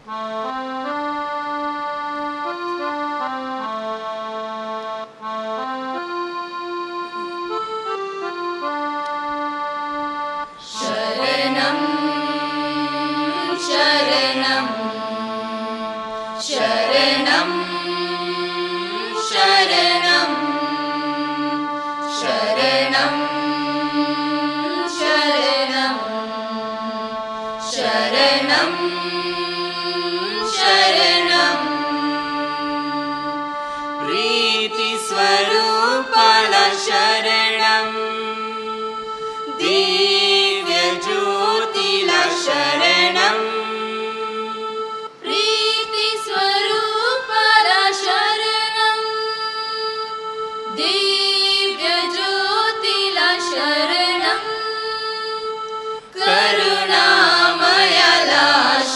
शरणं शरणं शरणं शरणं शरणं शरणं शरणं शरणं प्रीतिस्वरूपाला शरणं दिव्यज्योतिला शरणं प्रीतिस्वरूपाला शरणं दिव्यज्योतिला शरणं करुणामयाला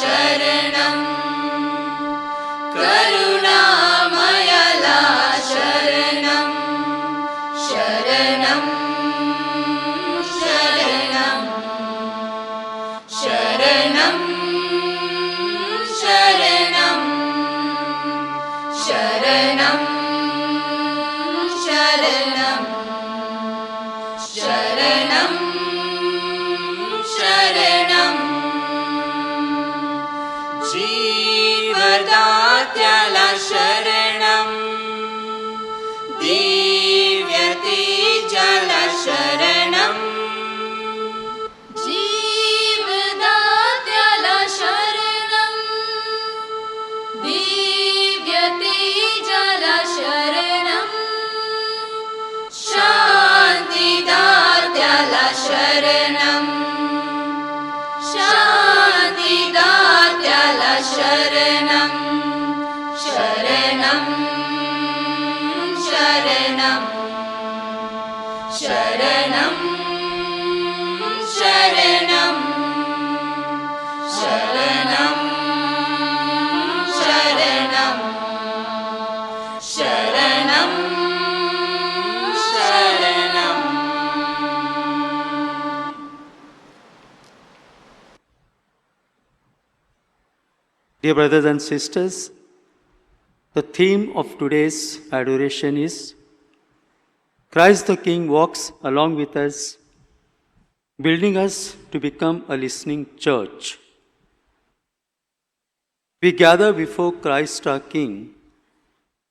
शरणं करुणामयाला शरणं शरणं शरणं शरणं शरणं शरणं शरणं शरणं शरणं जीवदात्याला शरणं दिव्यतेजाला शरणं जीवदात्याला शरणं दिव्यतेजाला शरणं शान्तिदात्याला शरणं शान्तिदात्याला शरणं शरणं शरणं शरणं शरणं शरणं शरणं शरणं शरणं Dear brothers and sisters, the theme of today's adoration is Christ the King walks along with us, building us to become a listening church. We gather before Christ our King,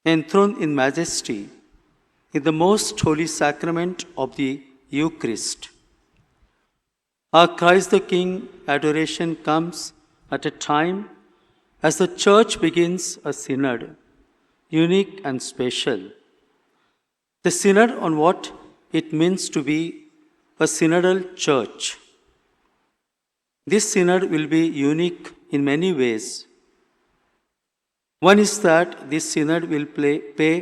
enthroned in majesty, in the most holy sacrament of the Eucharist. Our Christ the King adoration comes at a time as the Church begins a synod, unique and special. The synod on what it means to be a synodal church. This synod will be unique in many ways. One is that this synod will pay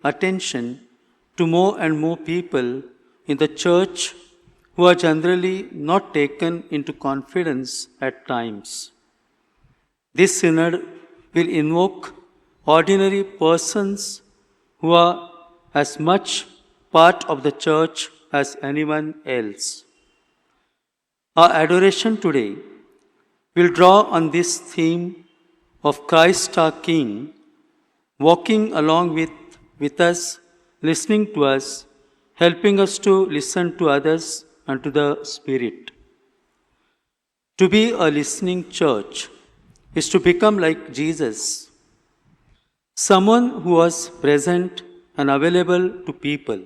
attention to more and more people in the church who are generally not taken into confidence at times. This synod will invoke ordinary persons who are as much part of the church as anyone else. Our adoration today will draw on this theme of Christ our King, walking along with us, listening to us, helping us to listen to others and to the Spirit. To be a listening church is to become like Jesus, someone who was present and available to people.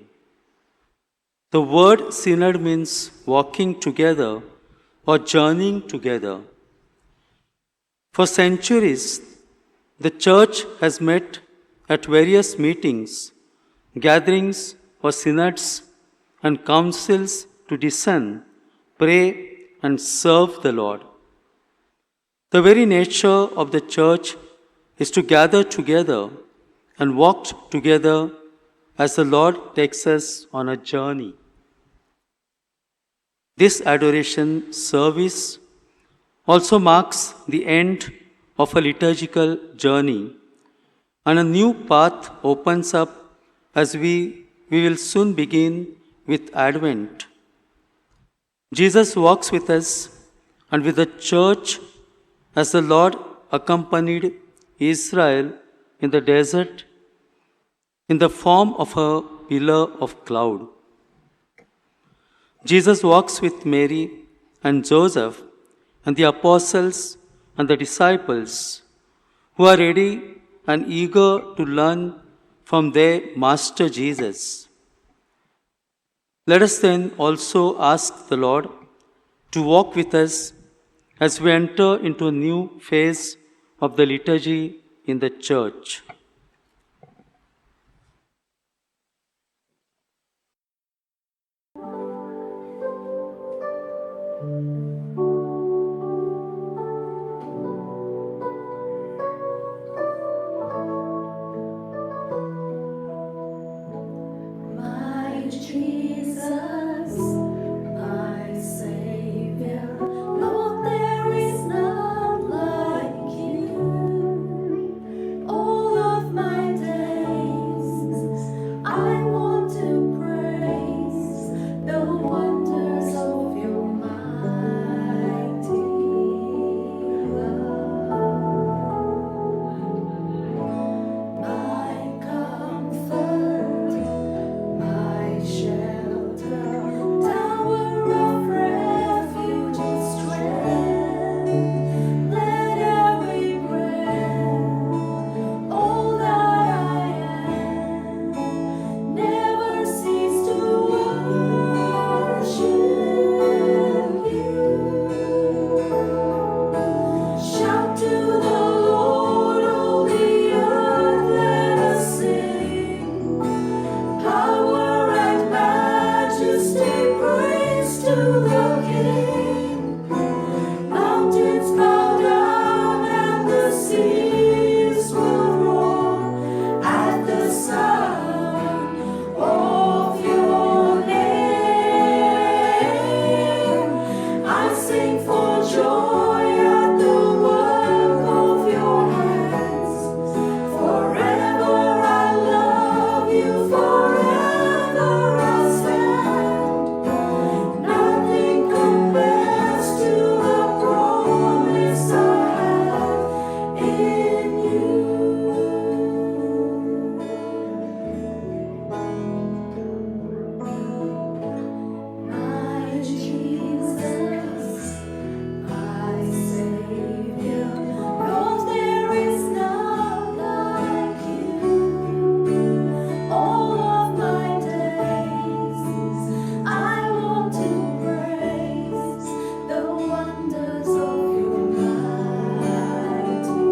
The word synod means walking together or journeying together. For centuries, the church has met at various meetings, gatherings or synods and councils to discern, pray and serve the Lord. The very nature of the church is to gather together and walk together as the Lord takes us on a journey. This adoration service also marks the end of a liturgical journey, and a new path opens up as we will soon begin with Advent. Jesus walks with us and with the church as the Lord accompanied Israel in the desert in the form of a pillar of cloud. Jesus walks with Mary and Joseph and the apostles and the disciples who are ready and eager to learn from their Master Jesus. Let us then also ask the Lord to walk with us as we enter into a new phase of the liturgy in the Church. My Jesus, my Savior, Lord, there is none like you. All of my days, I want to praise the wonders of your mighty love. My comfort, my shelter, tower of refuge and strength, let every breath, all that I am, never cease to worship you. Shout to the Lord, all the earth, let us sing. Power and majesty, praise to the King. Mountains bow down and the seas will roar at the sound of your name. I sing for joy at the work of your hands. Forever I love you, forever I'll stand. Nothing compares to the promise I have in you. My Jesus, my Savior, Lord, there is none like you. All of my days, I want to praise the wonders of your mighty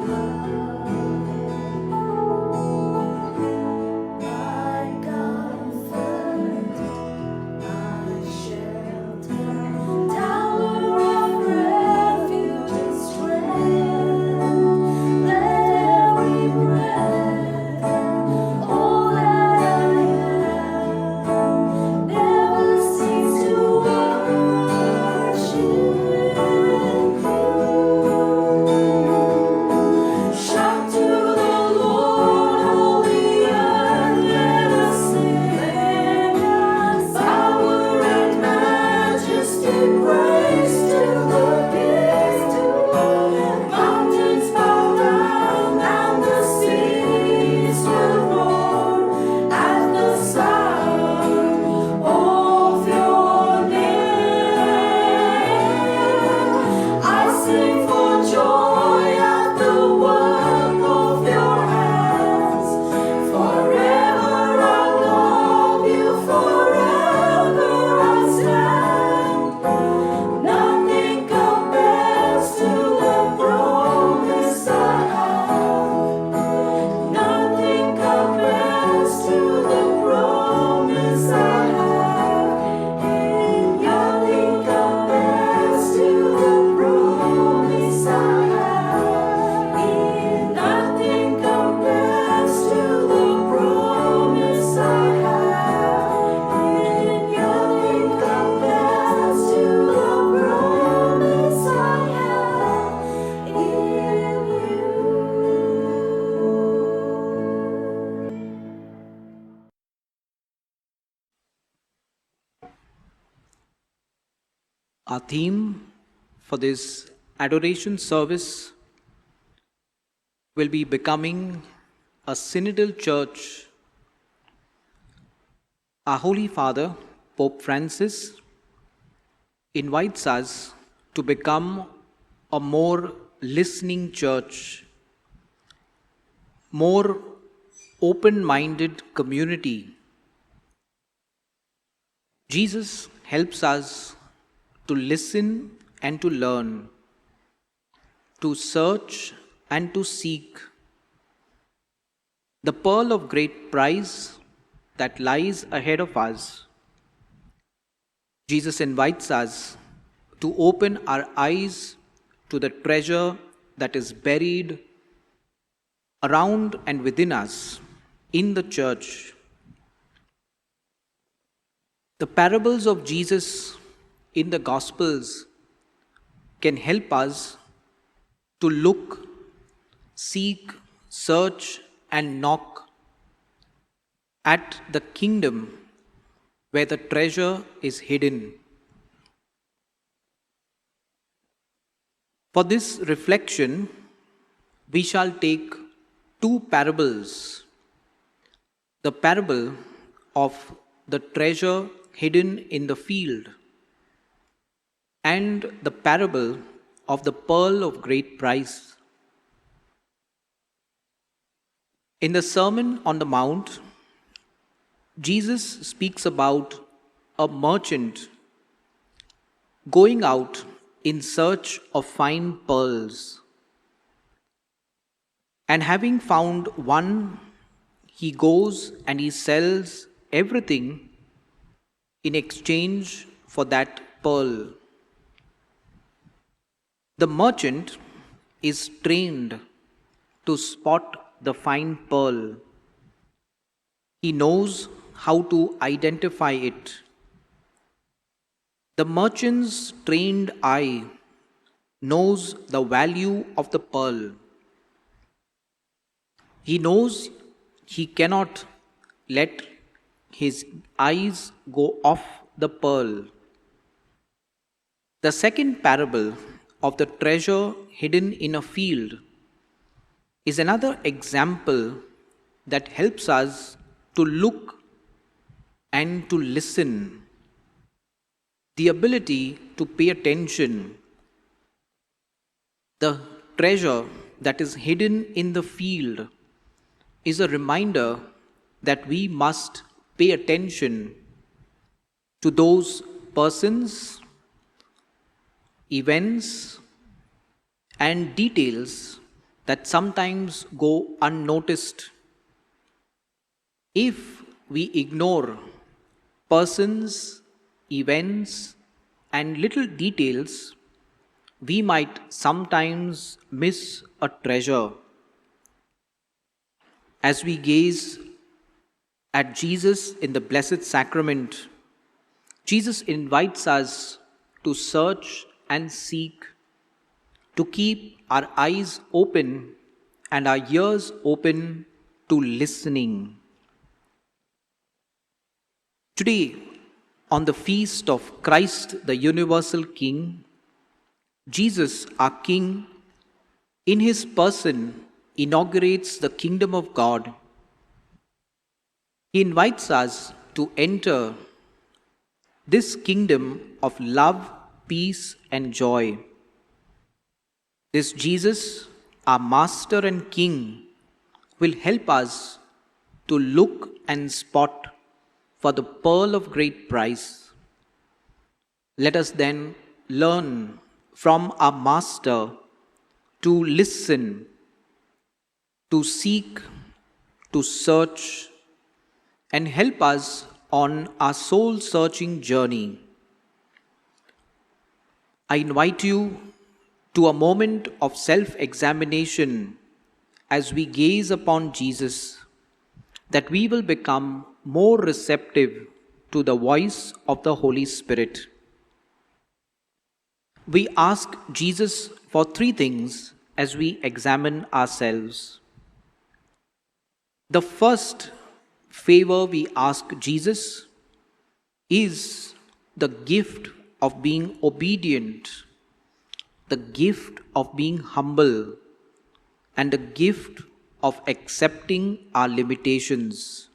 love. My comfort, my shelter, tower of refuge and strength, let every breath, all that I am, never cease to worship you. Shout to the Lord, all the earth, let us sing. Power and majesty, praise to the King. Mountains bow down and the seas will roar at the sound of your name. I sing for joy at the work of your hands. Forever I love you, forever I stand. Nothing compares to the promise I have. Nothing compares to the promise I have. Nothing compares to the promise I have. Nothing compares to the promise I have. Nothing compares to the promise I have in you. Our theme for this adoration service will be becoming a synodal church, our Holy Father, Pope Francis, invites us to become a more listening church, more open-minded community. Jesus helps us to listen and to learn, to search and to seek the pearl of great price that lies ahead of us. Jesus invites us to open our eyes to the treasure that is buried around and within us in the church. The parables of Jesus in the Gospels can help us to look, seek, search, and knock at the kingdom where the treasure is hidden. For this reflection, we shall take two parables: the parable of the treasure hidden in the field and the parable of the pearl of great price. In the Sermon on the Mount, Jesus speaks about a merchant going out in search of fine pearls. And having found one, he goes and he sells everything in exchange for that pearl. The merchant is trained to spot the fine pearl. He knows how to identify it. The merchant's trained eye knows the value of the pearl. He knows he cannot let his eyes go off the pearl. The second parable of the treasure hidden in a field is another example that helps us to look and to listen. The ability to pay attention. The treasure that is hidden in the field is a reminder that we must pay attention to those persons, events, and details that sometimes go unnoticed. If we ignore persons, events, and little details, we might sometimes miss a treasure. As we gaze at Jesus in the Blessed Sacrament, Jesus invites us to search and seek, to keep our eyes open and our ears open to listening. Today, on the feast of Christ the Universal King, Jesus, our King, in his person inaugurates the kingdom of God. He invites us to enter this kingdom of love, peace, and joy. This Jesus, our Master and King, will help us to look and spot for the pearl of great price. Let us then learn from our Master to listen, to seek, to search, and help us on our soul-searching journey. I invite you to a moment of self-examination as we gaze upon Jesus, that we will become more receptive to the voice of the Holy Spirit. We ask Jesus for three things as we examine ourselves. The first favor we ask Jesus is the gift of being obedient, the gift of being humble, and the gift of accepting our limitations.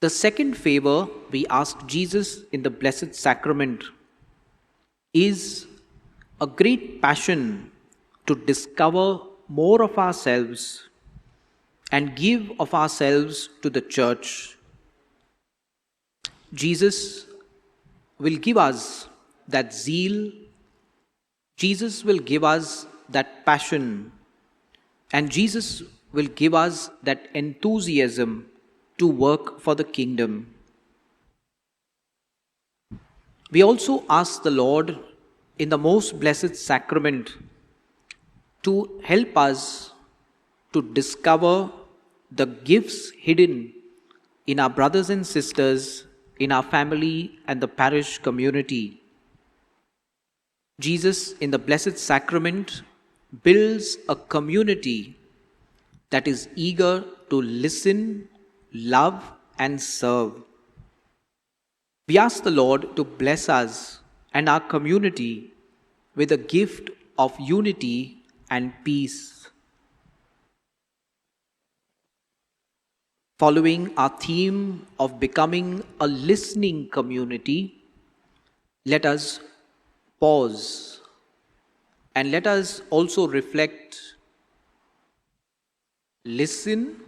The second favor we ask Jesus in the Blessed Sacrament is a great passion to discover more of ourselves and give of ourselves to the Church. Jesus will give us that zeal, Jesus will give us that passion, and Jesus will give us that enthusiasm to work for the kingdom. We also ask the Lord in the most blessed sacrament to help us to discover the gifts hidden in our brothers and sisters, in our family and the parish community. Jesus in the Blessed Sacrament builds a community that is eager to listen, love, and serve. We ask the Lord to bless us and our community with a gift of unity and peace. Following our theme of becoming a listening community, let us pause and let us also reflect, listen,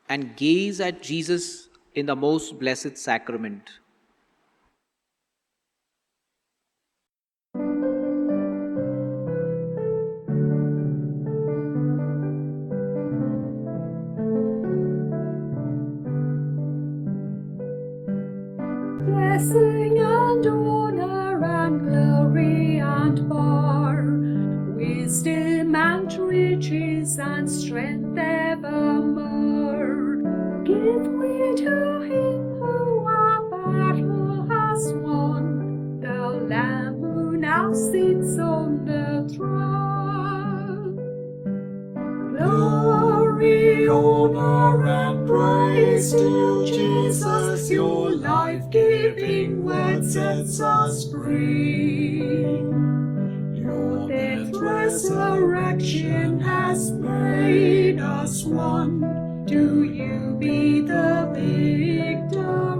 and gaze at Jesus in the most blessed sacrament. Blessing and honor and glory and power, wisdom and riches and strength evermore. Give we to him who our battle has won, the Lamb who now sits on the throne. Glory, honor, and praise to Jesus, your life-giving word sets us free. Your death resurrection has made us one. To you be the victory.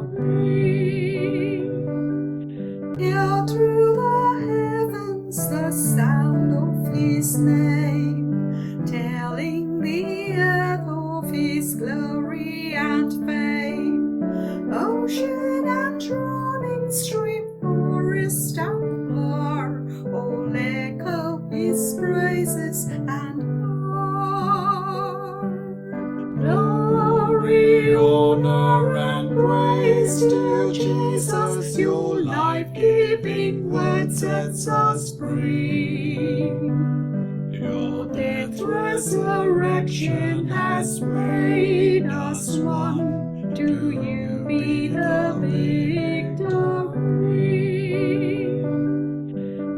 Hear through the heavens the sound of his name, telling the earth of his glory and fame. Ocean and running stream, forest and flower, all echo his praises and more. Glory, honor, and praise to Jesus, your life-giving word sets us free. Your death resurrection has made us one. To you be the victory.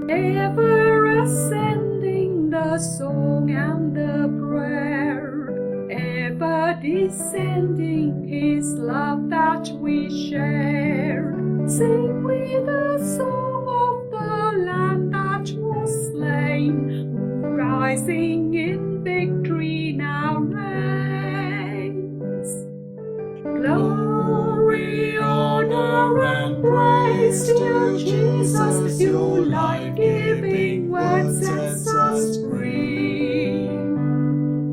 Ever ascending the song and the prayer, ever descending his love that we share. Sing we the song of the Lamb that was slain, who rising in victory now reigns. Glory, honor, and praise to Jesus, your life-giving word sets us free.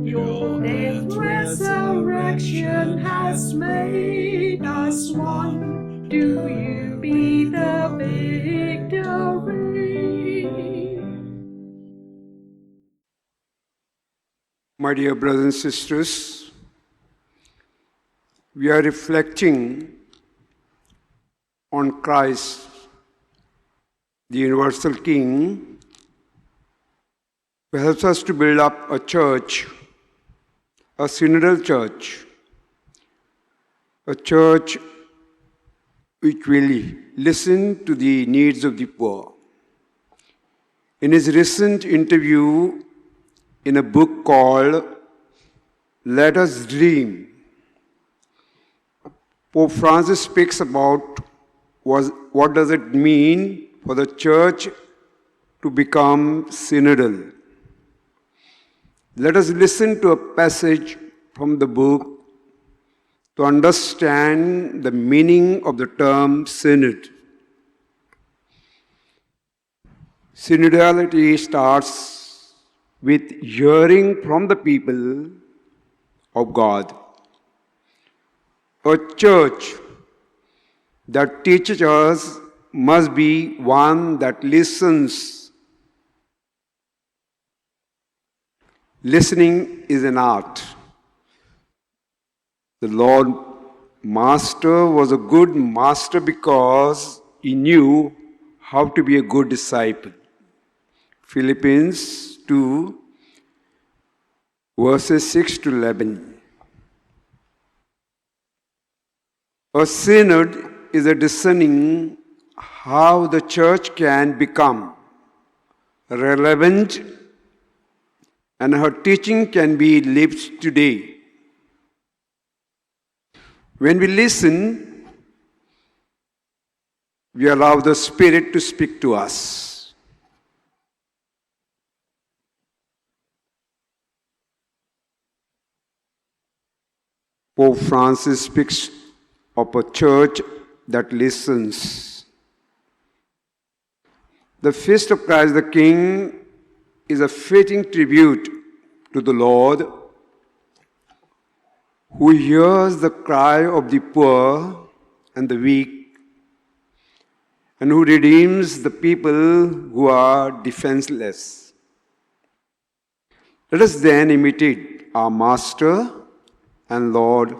Your death resurrection has made us one. To you be the victory. My dear brothers and sisters, we are reflecting on Christ, the universal King, who helps us to build up a church, a synodal church, a church which will listen to the needs of the poor. In his recent interview in a book called Let Us Dream, Pope Francis speaks about what does it mean for the church to become synodal. Let us listen to a passage from the book to understand the meaning of the term synod. Synodality starts with hearing from the people of God. A church that teaches us must be one that listens. Listening is an art. The Lord Master was a good master because he knew how to be a good disciple. Philippians 2, verses 6 to 11. A synod is a discerning how the church can become relevant and her teaching can be lived today. When we listen, we allow the Spirit to speak to us. Pope Francis speaks of a church that listens. The feast of Christ the King is a fitting tribute to the Lord, who hears the cry of the poor and the weak, and who redeems the people who are defenseless. Let us then imitate our Master and Lord,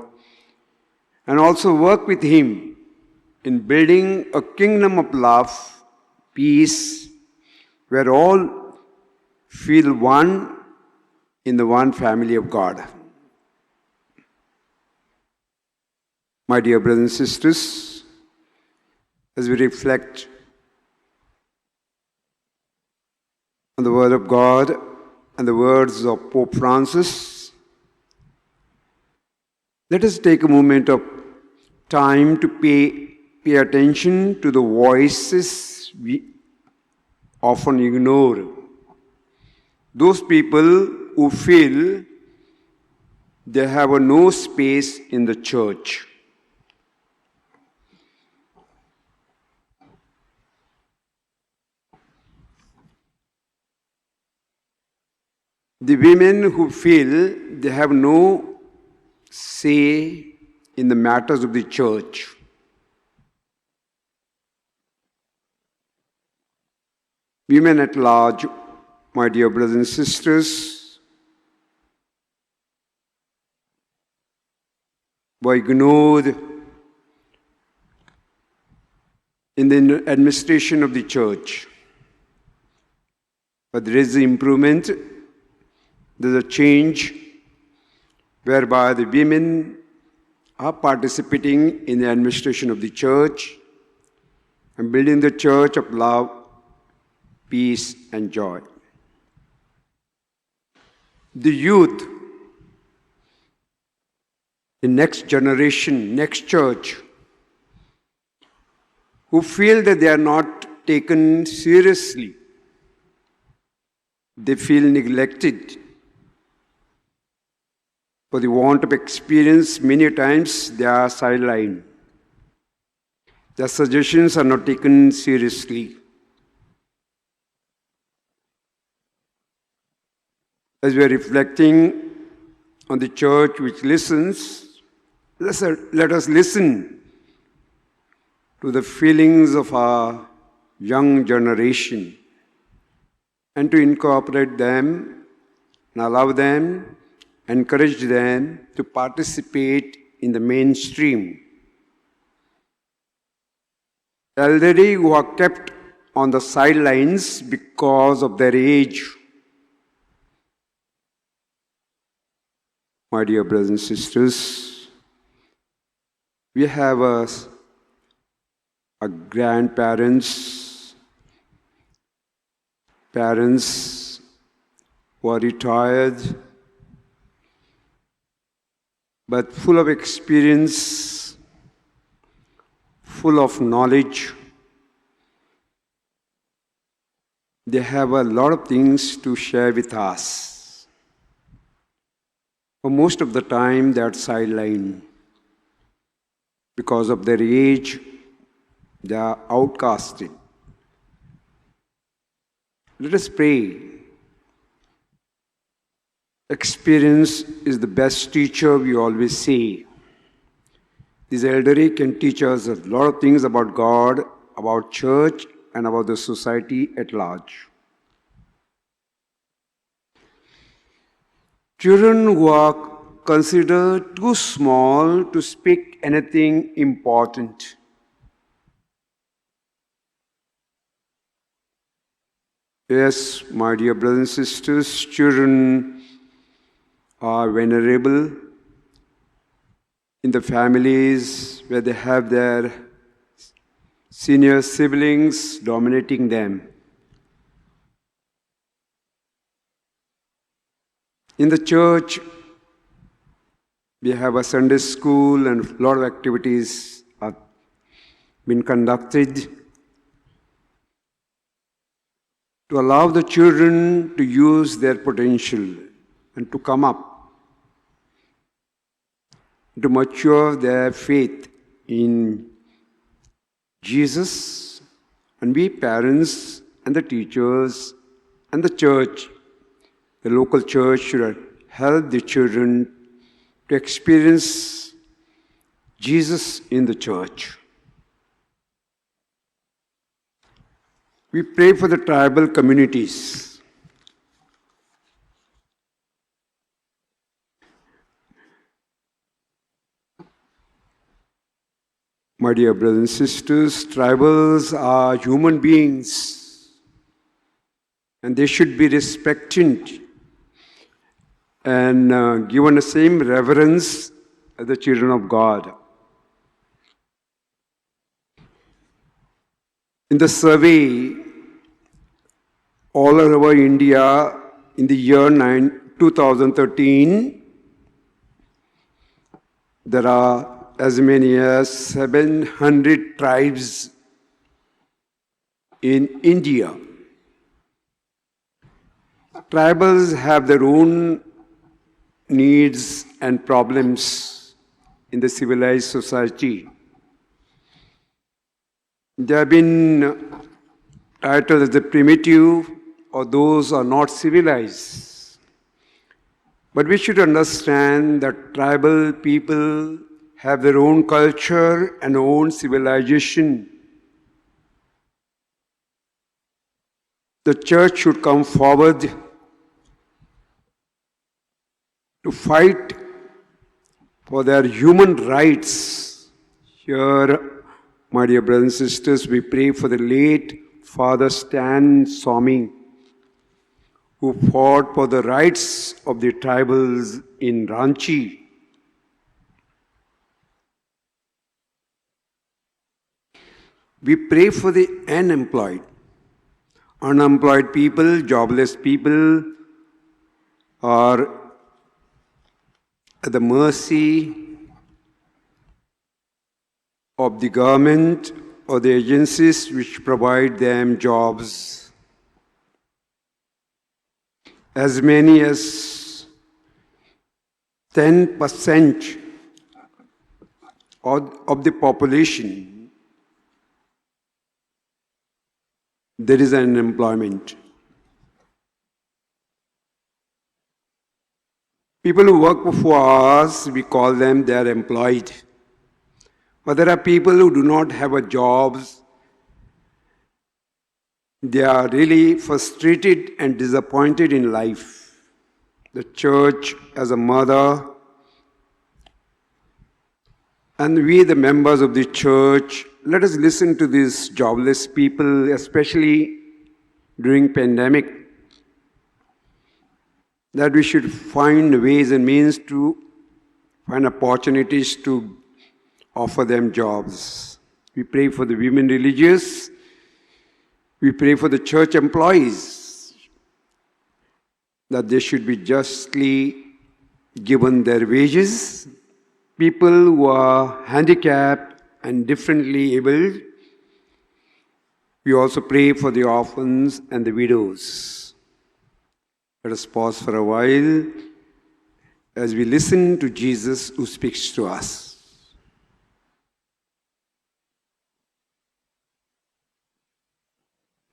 and also work with Him in building a kingdom of love, peace, where all feel one in the one family of God. My dear brothers and sisters, as we reflect on the Word of God and the words of Pope Francis, let us take a moment of time to pay attention to the voices we often ignore. Those people who feel they have no space in the church. The women who feel they have no say in the matters of the church. Women at large, my dear brothers and sisters, were ignored in the administration of the church. But there is improvement, there's a change whereby the women are participating in the administration of the church and building the church of love, peace, and joy. The youth, the next generation, next church, who feel that they are not taken seriously, they feel neglected. For the want of experience, many times they are sidelined. Their suggestions are not taken seriously. As we are reflecting on the church which listens, let us listen to the feelings of our young generation and to incorporate them and allow them, encourage them to participate in the mainstream. Elderly who are kept on the sidelines because of their age. My dear brothers and sisters, we have our grandparents, parents who are retired, but full of experience, full of knowledge. They have a lot of things to share with us. For most of the time, they are sidelined. Because of their age, they are outcasted. Let us pray. Experience is the best teacher, we always say. This elderly can teach us a lot of things about God, about church, and about the society at large. Children who are considered too small to speak anything important. Yes, my dear brothers and sisters, children are venerable in the families where they have their senior siblings dominating them. In the church, we have a Sunday school and a lot of activities have been conducted to allow the children to use their potential and to come up, to mature their faith in Jesus. And we parents and the teachers and the church, the local church, should help the children to experience Jesus in the church. We pray for the tribal communities. My dear brothers and sisters, tribals are human beings and they should be respected and given the same reverence as the children of God. In the survey all over India in the year 2013, there are as many as 700 tribes in India. Tribals have their own needs and problems in the civilized society. They have been titled as the primitive or those who are not civilized. But we should understand that tribal people have their own culture and own civilization. The church should come forward to fight for their human rights. Here, my dear brothers and sisters, we pray for the late Father Stan Swami, who fought for the rights of the tribals in Ranchi. We pray for the unemployed people, jobless people are at the mercy of the government or the agencies which provide them jobs. As many as 10% of the population, there is unemployment. People who work for us, we call them, they are employed. But there are people who do not have a jobs. They are really frustrated and disappointed in life. The church as a mother and we the members of the church, let us listen to these jobless people, especially during pandemic, that we should find ways and means to find opportunities to offer them jobs. We pray for the women religious. We pray for the church employees, that they should be justly given their wages. People who are handicapped and differently abled, We also pray for the orphans and the widows. Let us pause for a while as we listen to Jesus who speaks to us.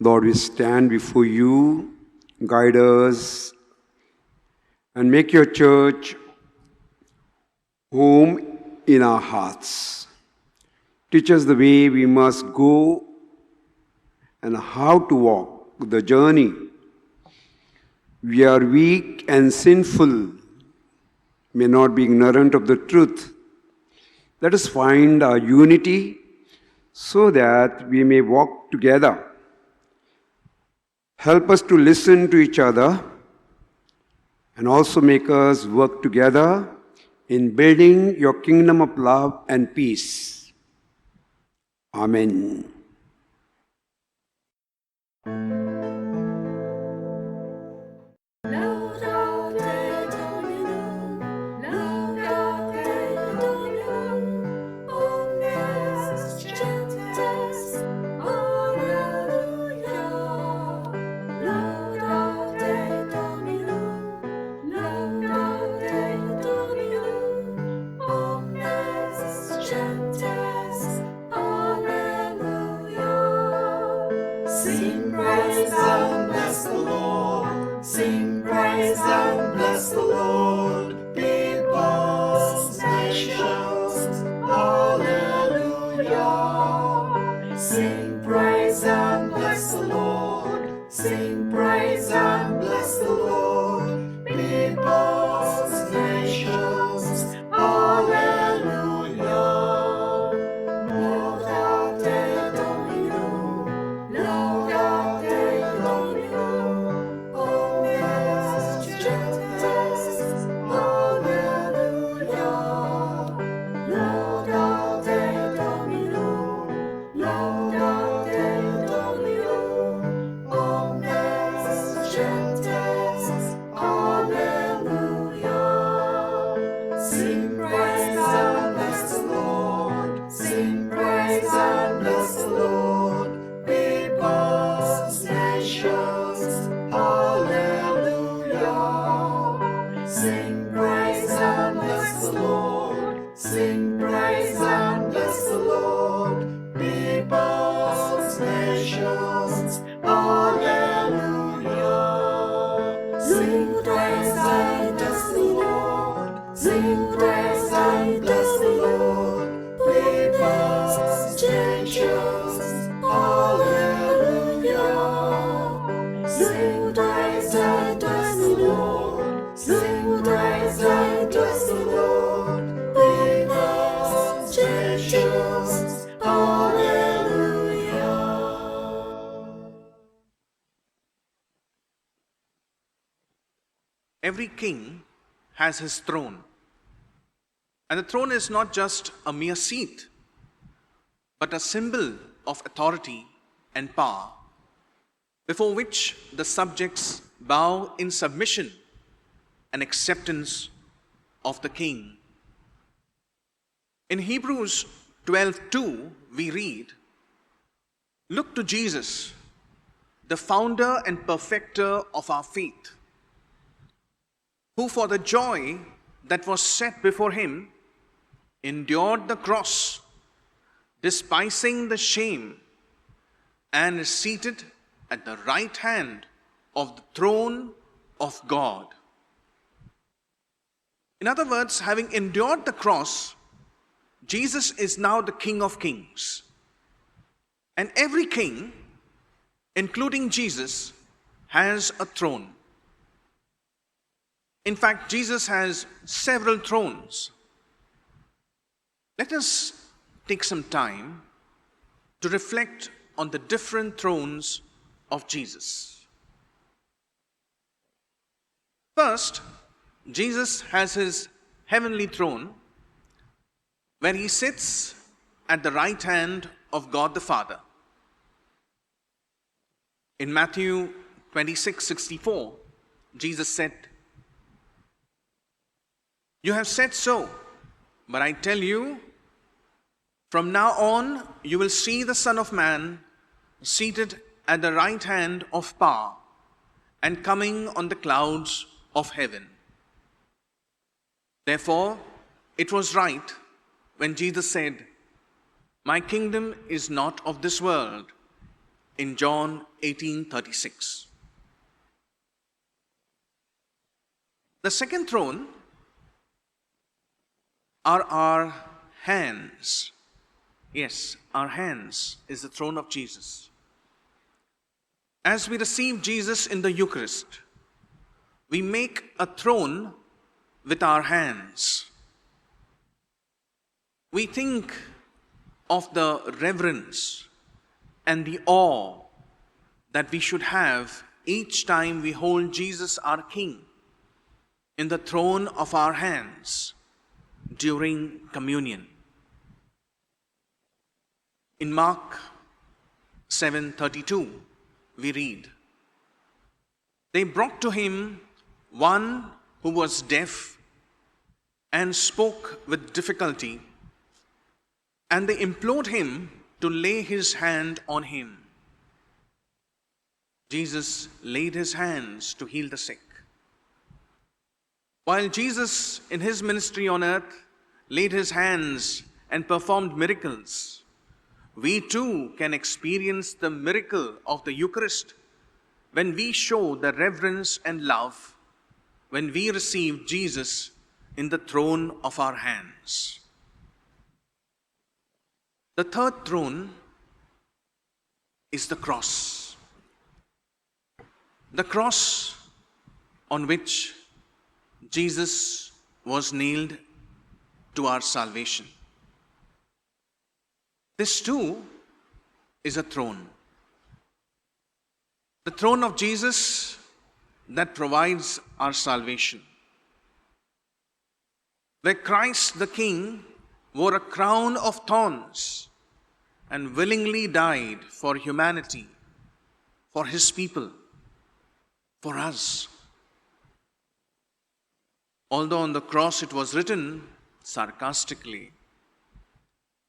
Lord, we stand before you, guide us, and make your church home in our hearts. Teach us the way we must go and how to walk the journey. We are weak and sinful, may not be ignorant of the truth. Let us find our unity so that we may walk together. Help us to listen to each other and also make us work together in building your kingdom of love and peace. Amen. Laudate Dominum, laudate Dominum, omnes gentes, alleluia. Laudate Dominum, laudate Dominum, omnes gentes, alleluia. Sing praise and bless the Lord. Sing praise and bless the Lord. Peoples, nations, hallelujah. Sing praise and bless the Lord. Sing praise and bless the Lord. Peoples, nations, hallelujah. Laudate Dominum, laudate Dominum, omnes gentes, hallelujah. Laudate Dominum, laudate Dominum, omnes gentes, hallelujah. Sing praise and bless the Lord. Sing praise and bless the Lord. Peoples, nations, hallelujah. Sing praise and bless the Lord. Sing praise and bless the Lord. Peoples, nations, hallelujah. Sing praise and bless the Lord. Sing praise and bless the Lord. Peoples, nations, hallelujah. Sing praise and bless the Lord. Sing praise and bless the Lord. Peoples, nations, hallelujah. Every king has his throne. And the throne is not just a mere seat, but a symbol of authority and power, before which the subjects bow in submission and acceptance of the king. In Hebrews 12:2, we read, "Look to Jesus, the founder and perfecter of our faith, who for the joy that was set before him endured the cross, despising the shame, and is seated at the right hand of the throne of God." In other words, having endured the cross, Jesus is now the King of Kings. And every king, including Jesus, has a throne. In fact, Jesus has several thrones. Let us take some time to reflect on the different thrones of Jesus. First, Jesus has his heavenly throne where he sits at the right hand of God the Father. In Matthew 26:64, Jesus said, "You have said so, but I tell you, from now on you will see the Son of Man seated at the right hand of power, and coming on the clouds of heaven. Therefore, it was right when Jesus said, "My kingdom is not of this world," in John 18:36. The second throne are our hands. Yes, our hands is the throne of Jesus. As we receive Jesus in the Eucharist, we make a throne with our hands. We think of the reverence and the awe that we should have each time we hold Jesus our King in the throne of our hands during communion. In Mark 7:32, we read, "They brought to him one who was deaf and spoke with difficulty, and they implored him to lay his hand on him. Jesus laid his hands to heal the sick." While Jesus, in his ministry on earth, laid his hands and performed miracles, we too can experience the miracle of the Eucharist when we show the reverence and love when we receive Jesus in the throne of our hands. The third throne is the cross. The cross on which Jesus was nailed to our salvation. This too is a throne. The throne of Jesus that provides our salvation. Where Christ the King wore a crown of thorns and willingly died for humanity, for his people, for us. Although on the cross it was written sarcastically,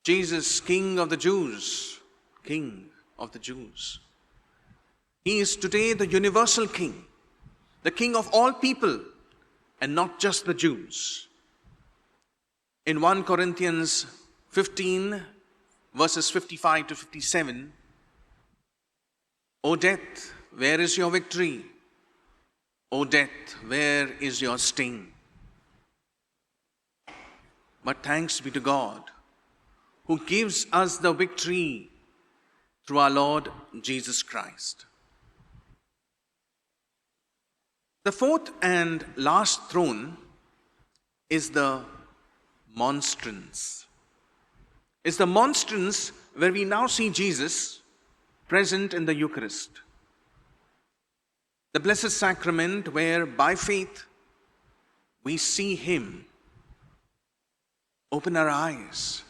"Jesus, King of the Jews," King of the Jews. He is today the universal King, the King of all people, and not just the Jews. In 1 Corinthians 15, verses 55 to 57, "O death, where is your victory? O death, where is your sting?" But thanks be to God, who gives us the victory through our Lord Jesus Christ. The fourth and last throne is the monstrance. It's the monstrance where we now see Jesus present in the Eucharist. The Blessed Sacrament where by faith we see him. Open our eyes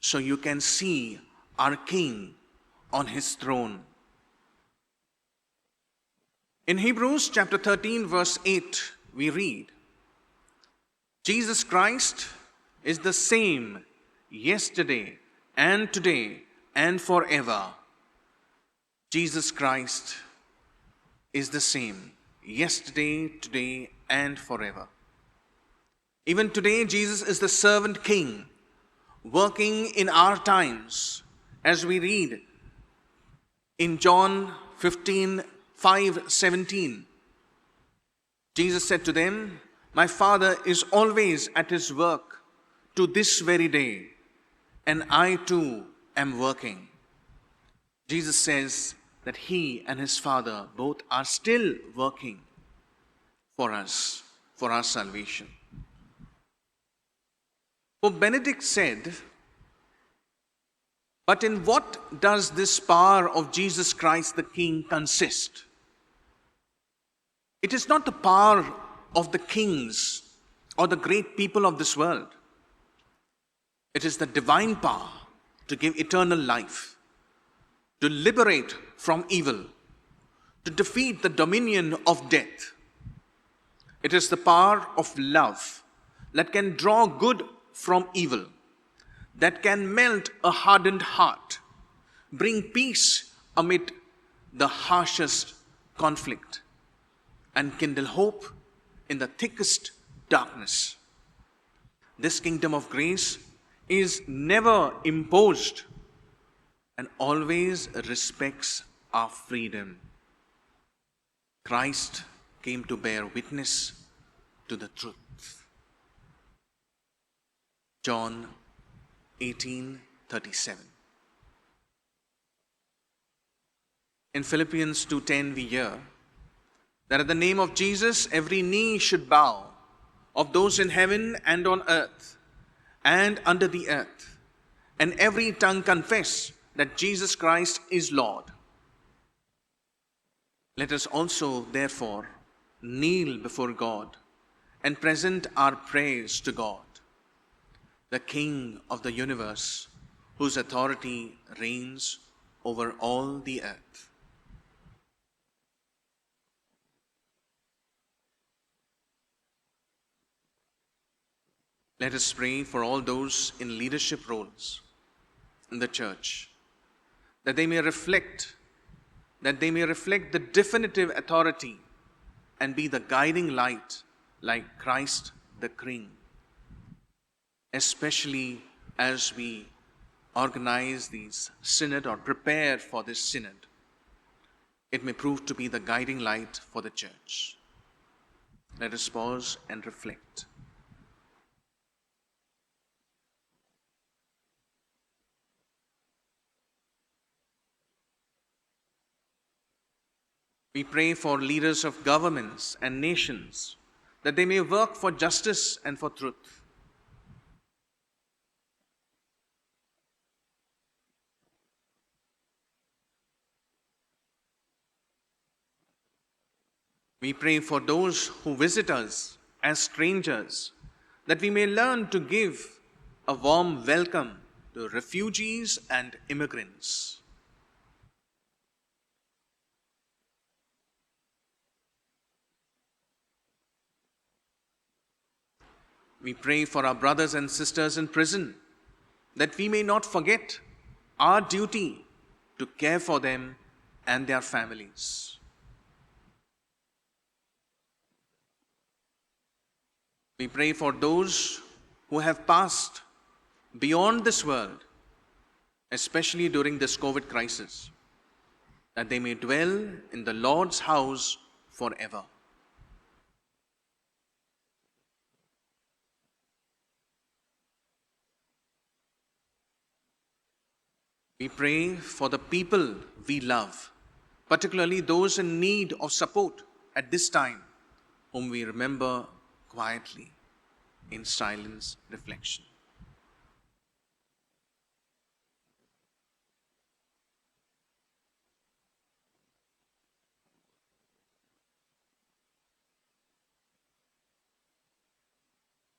so you can see our King on his throne. In Hebrews chapter 13, verse 8, we read, "Jesus Christ is the same yesterday and today and forever." Jesus Christ is the same yesterday, today, and forever. Even today, Jesus is the servant King, working in our times, as we read in John 15:5-17. Jesus said to them, "My Father is always at his work to this very day, and I too am working." Jesus says that he and his Father both are still working for us, for our salvation. Pope Benedict said, "But in what does this power of Jesus Christ the King consist? It is not the power of the kings or the great people of this world. It is the divine power to give eternal life, to liberate from evil, to defeat the dominion of death. It is the power of love that can draw good from evil, that can melt a hardened heart, bring peace amid the harshest conflict and kindle hope in the thickest darkness. This kingdom of grace is never imposed and always respects our freedom. Christ came to bear witness to the truth. John 18:37. In Philippians 2:10 we hear that at the name of Jesus every knee should bow, of those in heaven and on earth and under the earth, and every tongue confess that Jesus Christ is Lord. Let us also, therefore, kneel before God and present our praise to God, the King of the universe, whose authority reigns over all the earth. Let us pray for all those in leadership roles in the church, that they may reflect the definitive authority and be the guiding light like Christ the King, especially as we organize these synod or prepare for this synod. It may prove to be the guiding light for the church. Let us pause and reflect. We pray for leaders of governments and nations, that they may work for justice and for truth. We pray for those who visit us as strangers, that we may learn to give a warm welcome to refugees and immigrants. We pray for our brothers and sisters in prison, that we may not forget our duty to care for them and their families. We pray for those who have passed beyond this world, especially during this COVID crisis, that they may dwell in the Lord's house forever. We pray for the people we love, particularly those in need of support at this time, whom we remember quietly in silence reflection.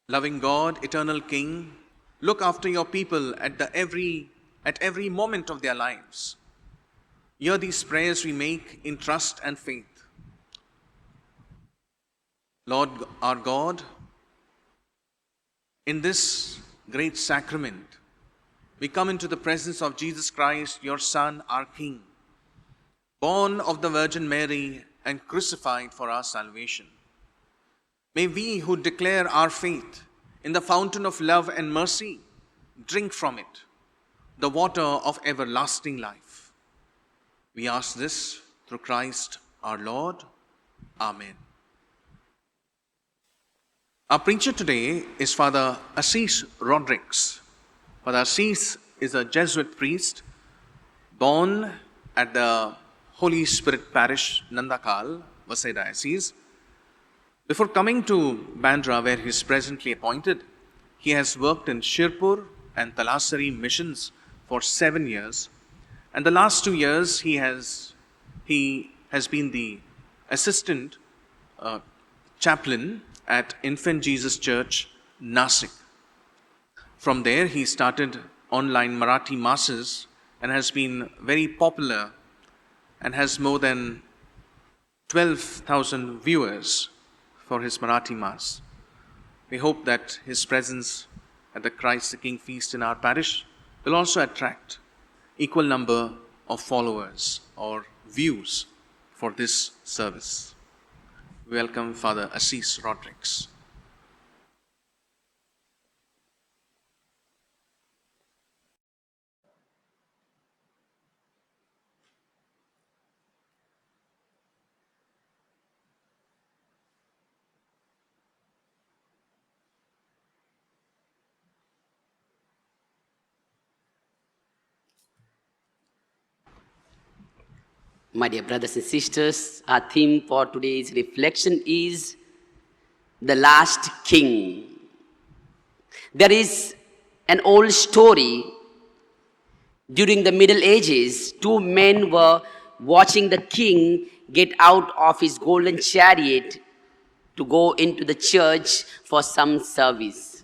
Loving God, eternal King, look after your people at every moment of their lives. Hear these prayers we make in trust and faith. Lord our God, in this great sacrament, we come into the presence of Jesus Christ, your Son, our King, born of the Virgin Mary and crucified for our salvation. May we who declare our faith in the fountain of love and mercy drink from it, the water of everlasting life. We ask this through Christ our Lord. Amen. Our preacher today is Father Assis Rodrigues. Father Assis is a Jesuit priest born at the Holy Spirit Parish, Nandakal, Vasai Diocese. Before coming to Bandra, where he is presently appointed, he has worked in Shirpur and Talasari missions for 7 years, and the last 2 years he has been the assistant chaplain at Infant Jesus Church, Nasik. From there he started online Marathi masses and has been very popular and has more than 12,000 viewers for his Marathi Mass. We hope that his presence at the Christ the King feast in our parish will also attract equal number of followers or views for this service. Welcome Father Assis Rodrigues. My dear brothers and sisters, our theme for today's reflection is the last king. There is an old story. During the Middle Ages, two men were watching the king get out of his golden chariot to go into the church for some service.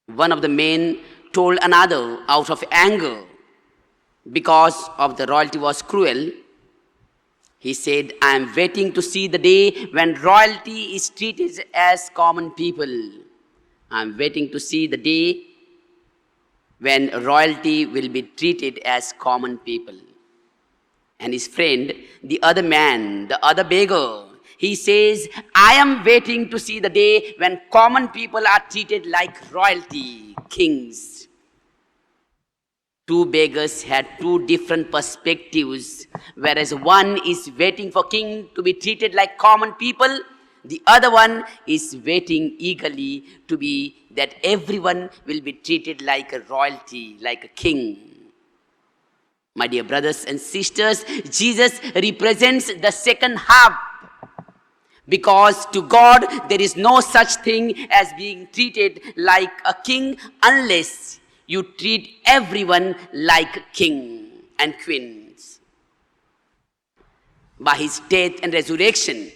One of the men told another out of anger, because of the royalty was cruel. He said, I am waiting to see the day when royalty is treated as common people. I am waiting to see the day when royalty will be treated as common people. And his friend, the other man, the other beggar, he says, I am waiting to see the day when common people are treated like royalty, kings. Two beggars had two different perspectives, whereas one is waiting for king to be treated like common people, the other one is waiting eagerly to be that everyone will be treated like a royalty, like a king. My dear brothers and sisters, Jesus represents the second half, because to God there is no such thing as being treated like a king unless you treat everyone like king and queens. By his death and resurrection,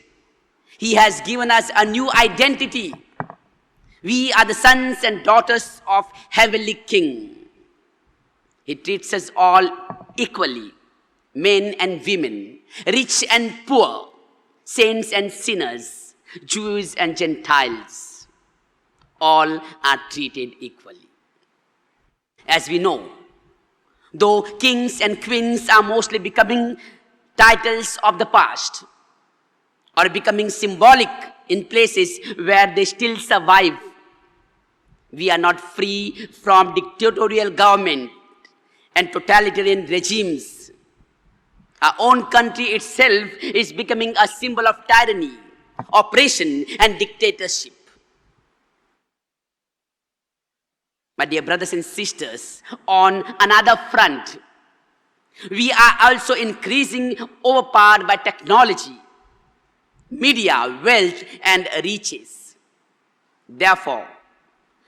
he has given us a new identity. We are the sons and daughters of heavenly King. He treats us all equally, men and women, rich and poor, saints and sinners, Jews and Gentiles. All are treated equally. As we know, though kings and queens are mostly becoming titles of the past or becoming symbolic in places where they still survive, we are not free from dictatorial government and totalitarian regimes. Our own country itself is becoming a symbol of tyranny, oppression, and dictatorship. My dear brothers and sisters, on another front, we are also increasing overpowered by technology, media, wealth, and riches. Therefore,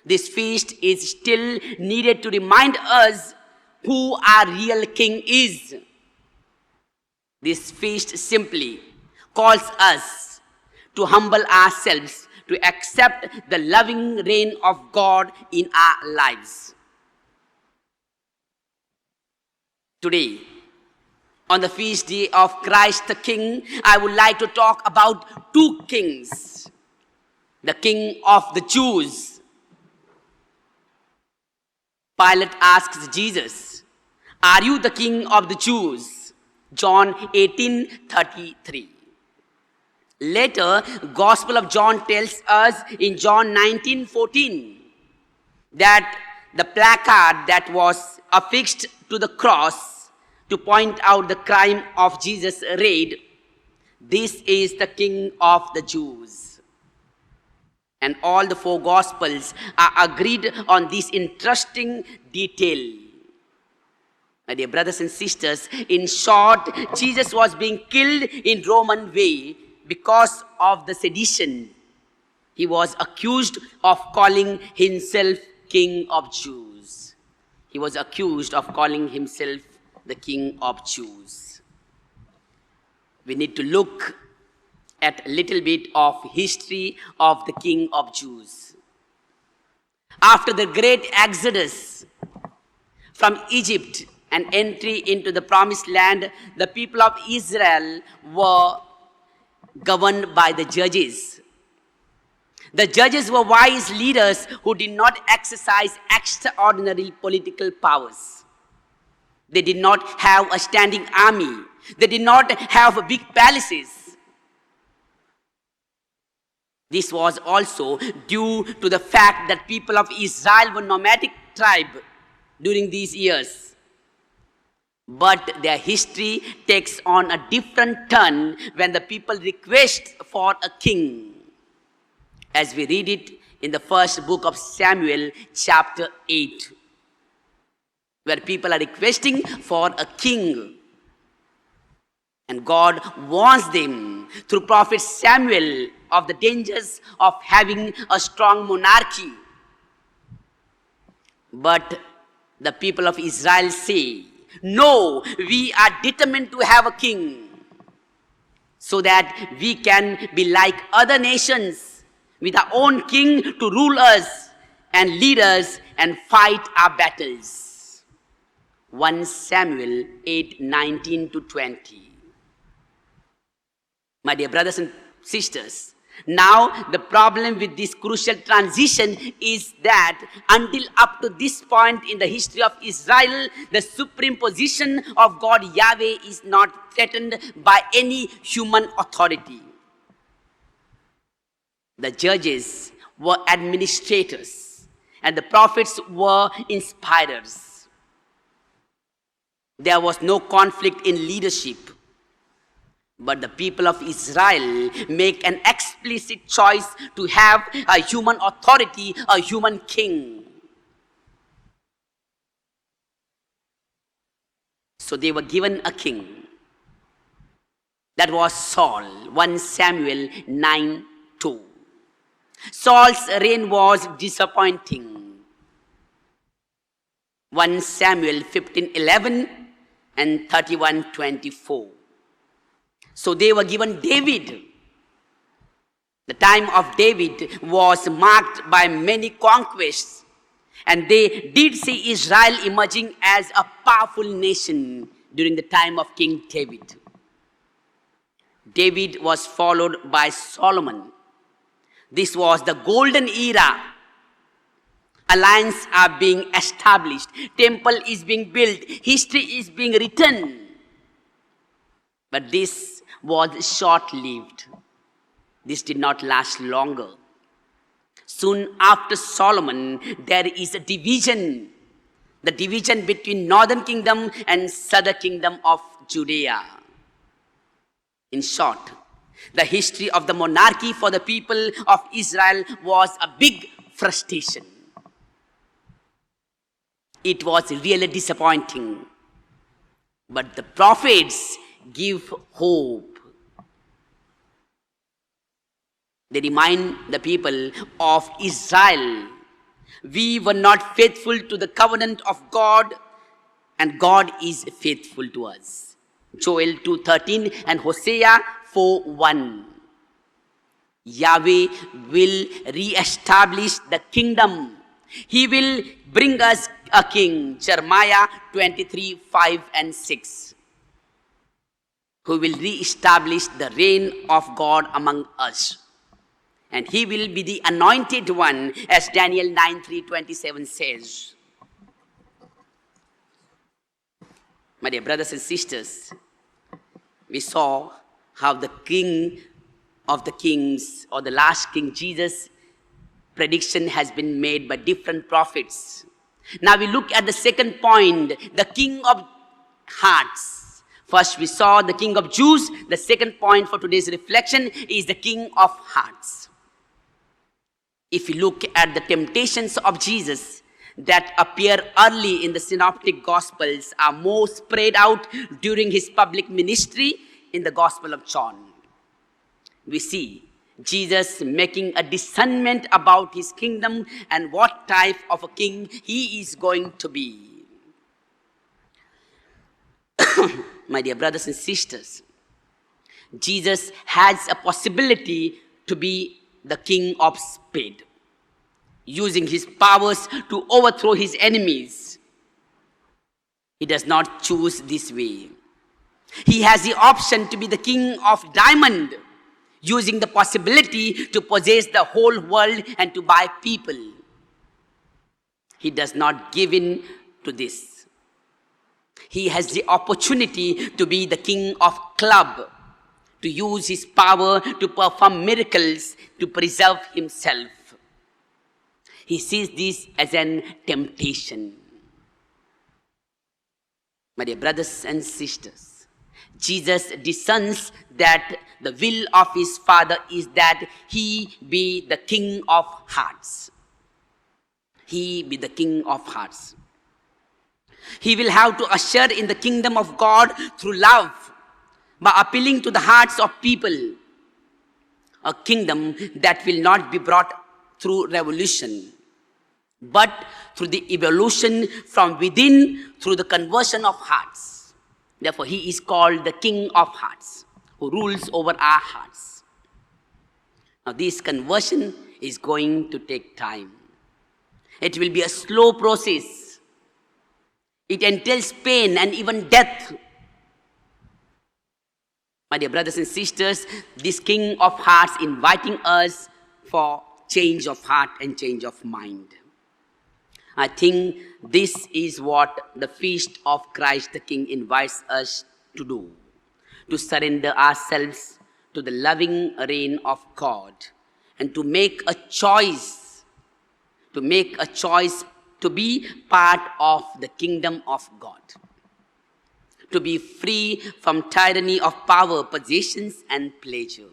this feast is still needed to remind us who our real king is. This feast simply calls us to humble ourselves, to accept the loving reign of God in our lives. Today, on the feast day of Christ the King, I would like to talk about two kings. The King of the Jews. Pilate asks Jesus, are you the King of the Jews? John 18:33. Later, Gospel of John tells us in John 19:14 that the placard that was affixed to the cross to point out the crime of Jesus read, "This is the King of the Jews." And all the four Gospels are agreed on this interesting detail. My dear brothers and sisters, in short, Jesus was being killed in Roman way because of the sedition. He was accused of calling himself King of Jews. He was accused of calling himself the King of Jews. We need to look at a little bit of history of the King of Jews. After the great exodus from Egypt and entry into the promised land, the people of Israel were governed by the judges. The judges were wise leaders who did not exercise extraordinary political powers. They did not have a standing army. They did not have big palaces. This was also due to the fact that people of Israel were nomadic tribe during these years. But their history takes on a different turn when the people request for a king. As we read it in the first book of Samuel, chapter 8, where people are requesting for a king. And God warns them through prophet Samuel of the dangers of having a strong monarchy. But the people of Israel say, no, we are determined to have a king so that we can be like other nations with our own king to rule us and lead us and fight our battles. 1 Samuel 8:19 to 20. My dear brothers and sisters, now the problem with this crucial transition is that until up to this point in the history of Israel, the supreme position of God Yahweh is not threatened by any human authority. The judges were administrators and the prophets were inspirers. There was no conflict in leadership. But the people of Israel make an explicit choice to have a human authority, a human king. So they were given a king. That was Saul, 1 Samuel 9:2. Saul's reign was disappointing. 1 Samuel 15:11 and 31:24. So they were given David. The time of David was marked by many conquests, and they did see Israel emerging as a powerful nation during the time of King David. David was followed by Solomon. This was the golden era. Alliances are being established. Temple is being built. History is being written. But this was short-lived. This did not last longer. Soon after Solomon, there is a division. The division between northern kingdom and southern kingdom of Judea. In short, the history of the monarchy for the people of Israel was a big frustration. It was really disappointing. But the prophets give hope. They remind the people of Israel, we were not faithful to the covenant of God, and God is faithful to us. Joel 2:13 and Hosea 4:1. Yahweh will re-establish the kingdom. He will bring us a king. Jeremiah 23:5 and 6. Who will re-establish the reign of God among us. And he will be the anointed one, as Daniel 9:3-27 says. My dear brothers and sisters, we saw how the King of the kings, or the last King Jesus, prediction has been made by different prophets. Now we look at the second point, the King of hearts. First we saw the King of Jews. The second point for today's reflection is the King of hearts. If you look at the temptations of Jesus that appear early in the synoptic gospels are more spread out during his public ministry in the Gospel of John. We see Jesus making a discernment about his kingdom and what type of a king he is going to be. My dear brothers and sisters, Jesus has a possibility to be the king of speed, using his powers to overthrow his enemies. He does not choose this way. He has the option to be the king of diamond, using the possibility to possess the whole world and to buy people. He does not give in to this. He has the opportunity to be the king of club, to use his power to perform miracles, to preserve himself. He sees this as an temptation. My dear brothers and sisters, Jesus discerns that the will of his Father is that he be the king of hearts. He be the king of hearts. He will have to usher in the kingdom of God through love, by appealing to the hearts of people. A kingdom that will not be brought through revolution, but through the evolution from within, through the conversion of hearts. Therefore, he is called the King of Hearts, who rules over our hearts. Now, this conversion is going to take time. It will be a slow process. It entails pain and even death. My dear brothers and sisters, this King of Hearts inviting us for change of heart and change of mind. I think this is what the feast of Christ the King invites us to do, to surrender ourselves to the loving reign of God and to make a choice, to be part of the kingdom of God, to be free from tyranny of power, possessions, and pleasure.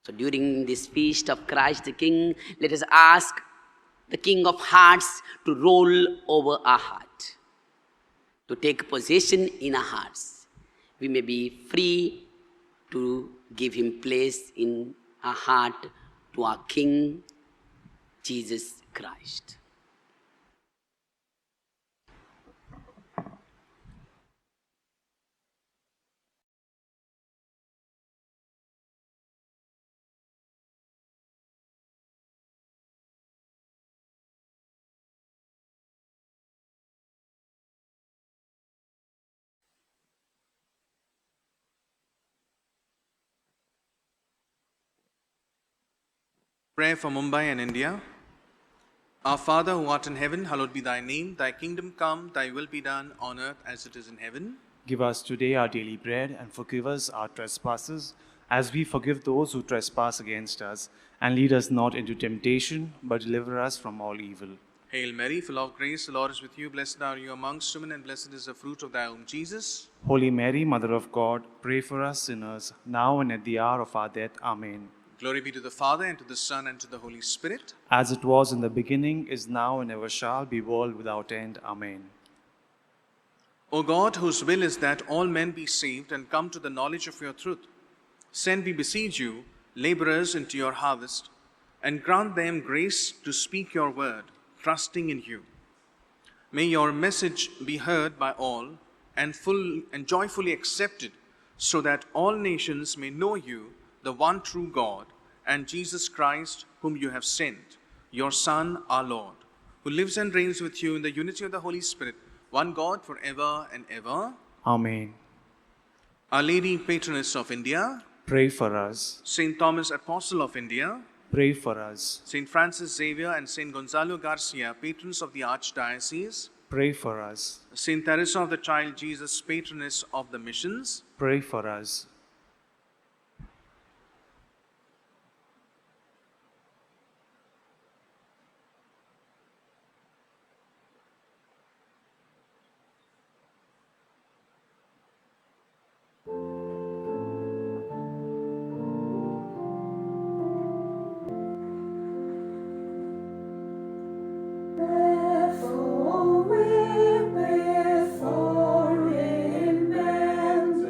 So during this feast of Christ the King, let us ask the King of Hearts to roll over our heart, to take possession in our hearts. We may be free to give him place in our heart to our King, Jesus Christ. Prayer for Mumbai and India. Our Father who art in heaven, hallowed be thy name. Thy kingdom come, thy will be done on earth as it is in heaven. Give us today our daily bread, and forgive us our trespasses, as we forgive those who trespass against us. And lead us not into temptation, but deliver us from all evil. Hail Mary, full of grace, the Lord is with you. Blessed are you amongst women, and blessed is the fruit of thy womb, Jesus. Holy Mary, Mother of God, pray for us sinners, now and at the hour of our death. Amen. Glory be to the Father, and to the Son, and to the Holy Spirit. As it was in the beginning, is now, and ever shall be, world without end. Amen. O God, whose will is that all men be saved and come to the knowledge of your truth, send, we beseech you, laborers into your harvest, and grant them grace to speak your word, trusting in you. May your message be heard by all and joyfully accepted, so that all nations may know you, the one true God, and Jesus Christ, whom you have sent, your Son, our Lord, who lives and reigns with you in the unity of the Holy Spirit, one God, forever and ever. Amen. Our Lady, patroness of India, Pray for us. Saint Thomas, apostle of India, Pray for us. Saint Francis Xavier and Saint Gonzalo Garcia, patrons of the Archdiocese, Pray for us. Saint Teresa of the Child Jesus, patroness of the missions, Pray for us. Therefore we before Him bend,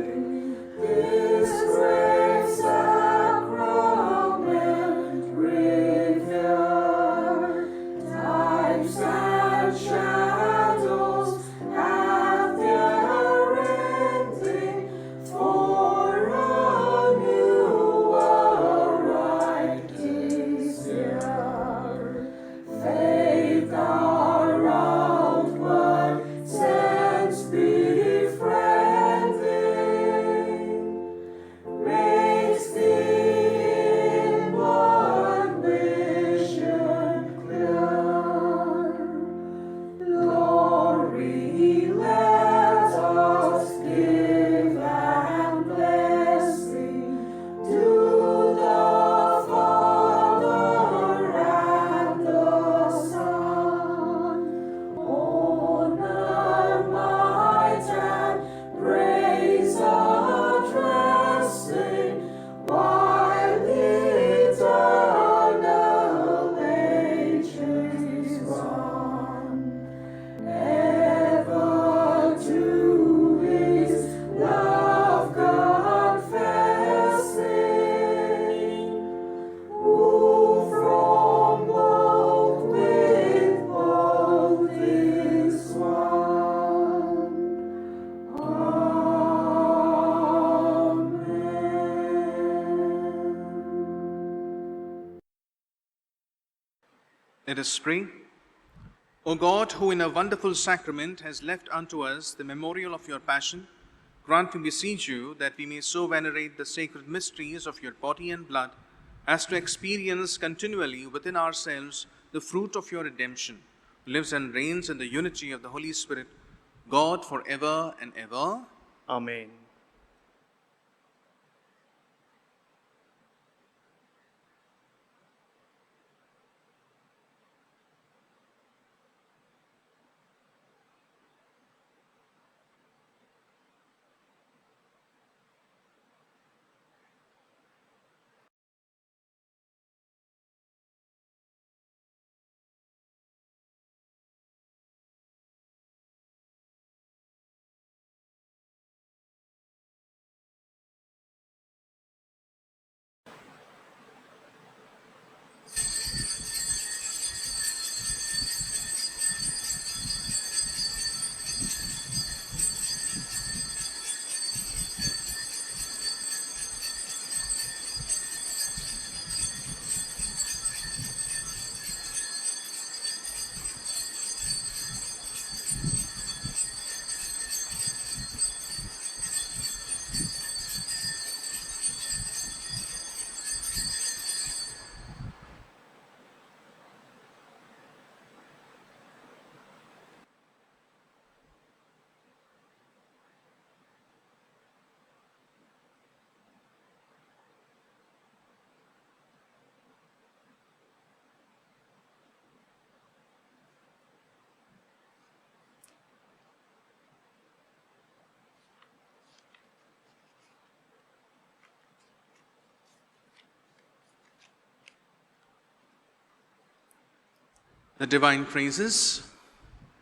Let us pray. O God, who in a wonderful sacrament has left unto us the memorial of your passion, grant, we beseech you, that we may so venerate the sacred mysteries of your body and blood as to experience continually within ourselves the fruit of your redemption, who lives and reigns in the unity of the Holy Spirit, God forever and ever. Amen. The divine praises.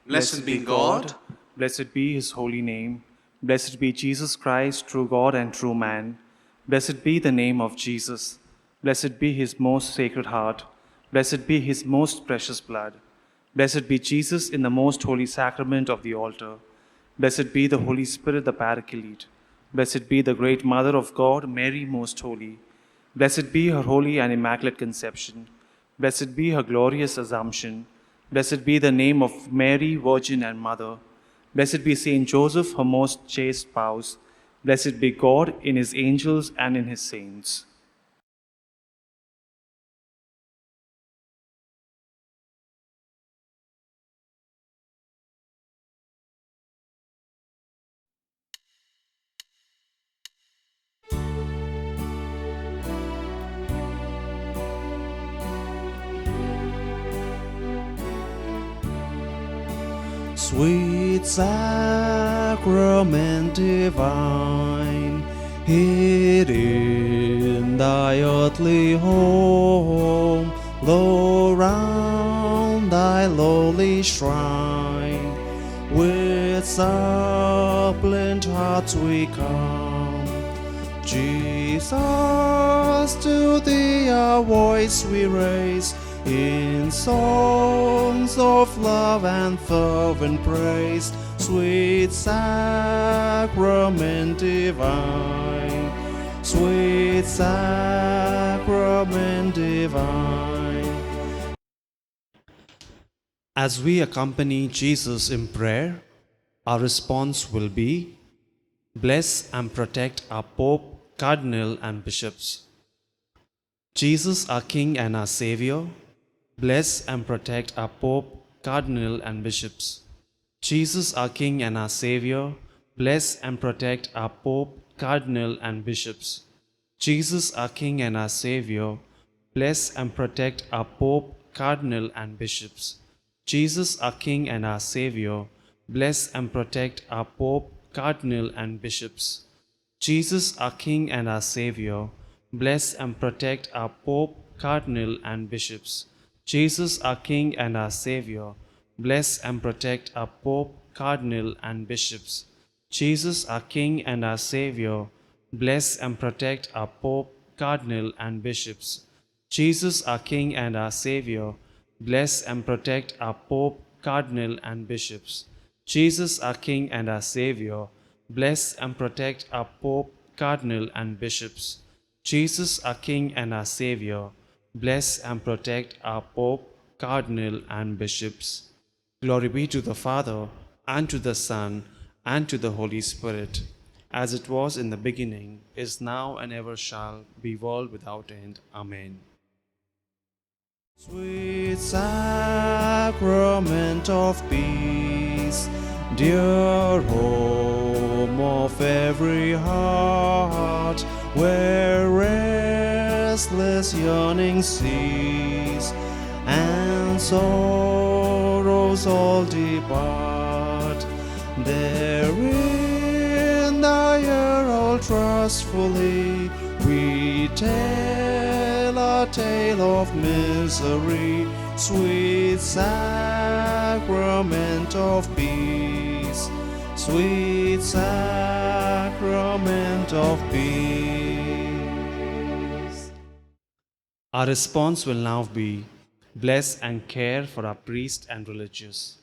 Blessed be God. Blessed be his holy name. Blessed be Jesus Christ, true God and true man. Blessed be the name of Jesus. Blessed be his most sacred heart. Blessed be his most precious blood. Blessed be Jesus in the most holy sacrament of the altar. Blessed be the Holy Spirit, the Paraclete. Blessed be the great Mother of God, Mary most holy. Blessed be her holy and immaculate conception. Blessed be her glorious assumption. Blessed be the name of Mary, Virgin and Mother. Blessed be Saint Joseph, her most chaste spouse. Blessed be God in his angels and in his saints. Sweet sacrament divine, hid in thy earthly home, lo, round thy lowly shrine, with suppliant hearts we come. Jesus, to thee our voice we raise, in songs of love and fervent praise, sweet sacrament divine, sweet sacrament divine. As we accompany Jesus in prayer, our response will be, bless and protect our Pope, Cardinal and Bishops. Jesus, our King and our Savior, bless and protect our Pope, Cardinal and Bishops. Jesus, our King and our Savior, bless and protect our Pope, Cardinal and Bishops. Jesus, our King and our Savior, bless and protect our Pope, Cardinal and Bishops. Jesus, our King and our Savior, bless and protect our Pope, Cardinal and Bishops. Jesus, our King and our Savior, bless and protect our Pope, Cardinal and Bishops. Jesus, our King and our Savior, bless and protect our Pope, Cardinal and Bishops. Jesus, our King and our Savior, bless and protect our Pope, Cardinal and Bishops. Jesus, our King and our Savior, bless and protect our Pope, Cardinal and Bishops. Jesus, our King and our Savior, bless and protect our Pope, Cardinal and Bishops. Jesus, our King and our Savior, bless and protect our Pope, cardinal, and bishops. Glory be to the Father, and to the Son, and to the Holy Spirit, as it was in the beginning, is now, and ever shall be, world without end. Amen. Sweet sacrament of peace, dear home of every heart, where restless yearning cease, and sorrows all depart. There in thy ear all trustfully we tell a tale of misery, sweet sacrament of peace, sweet sacrament of peace. Our response will now be, bless and care for our priest and religious.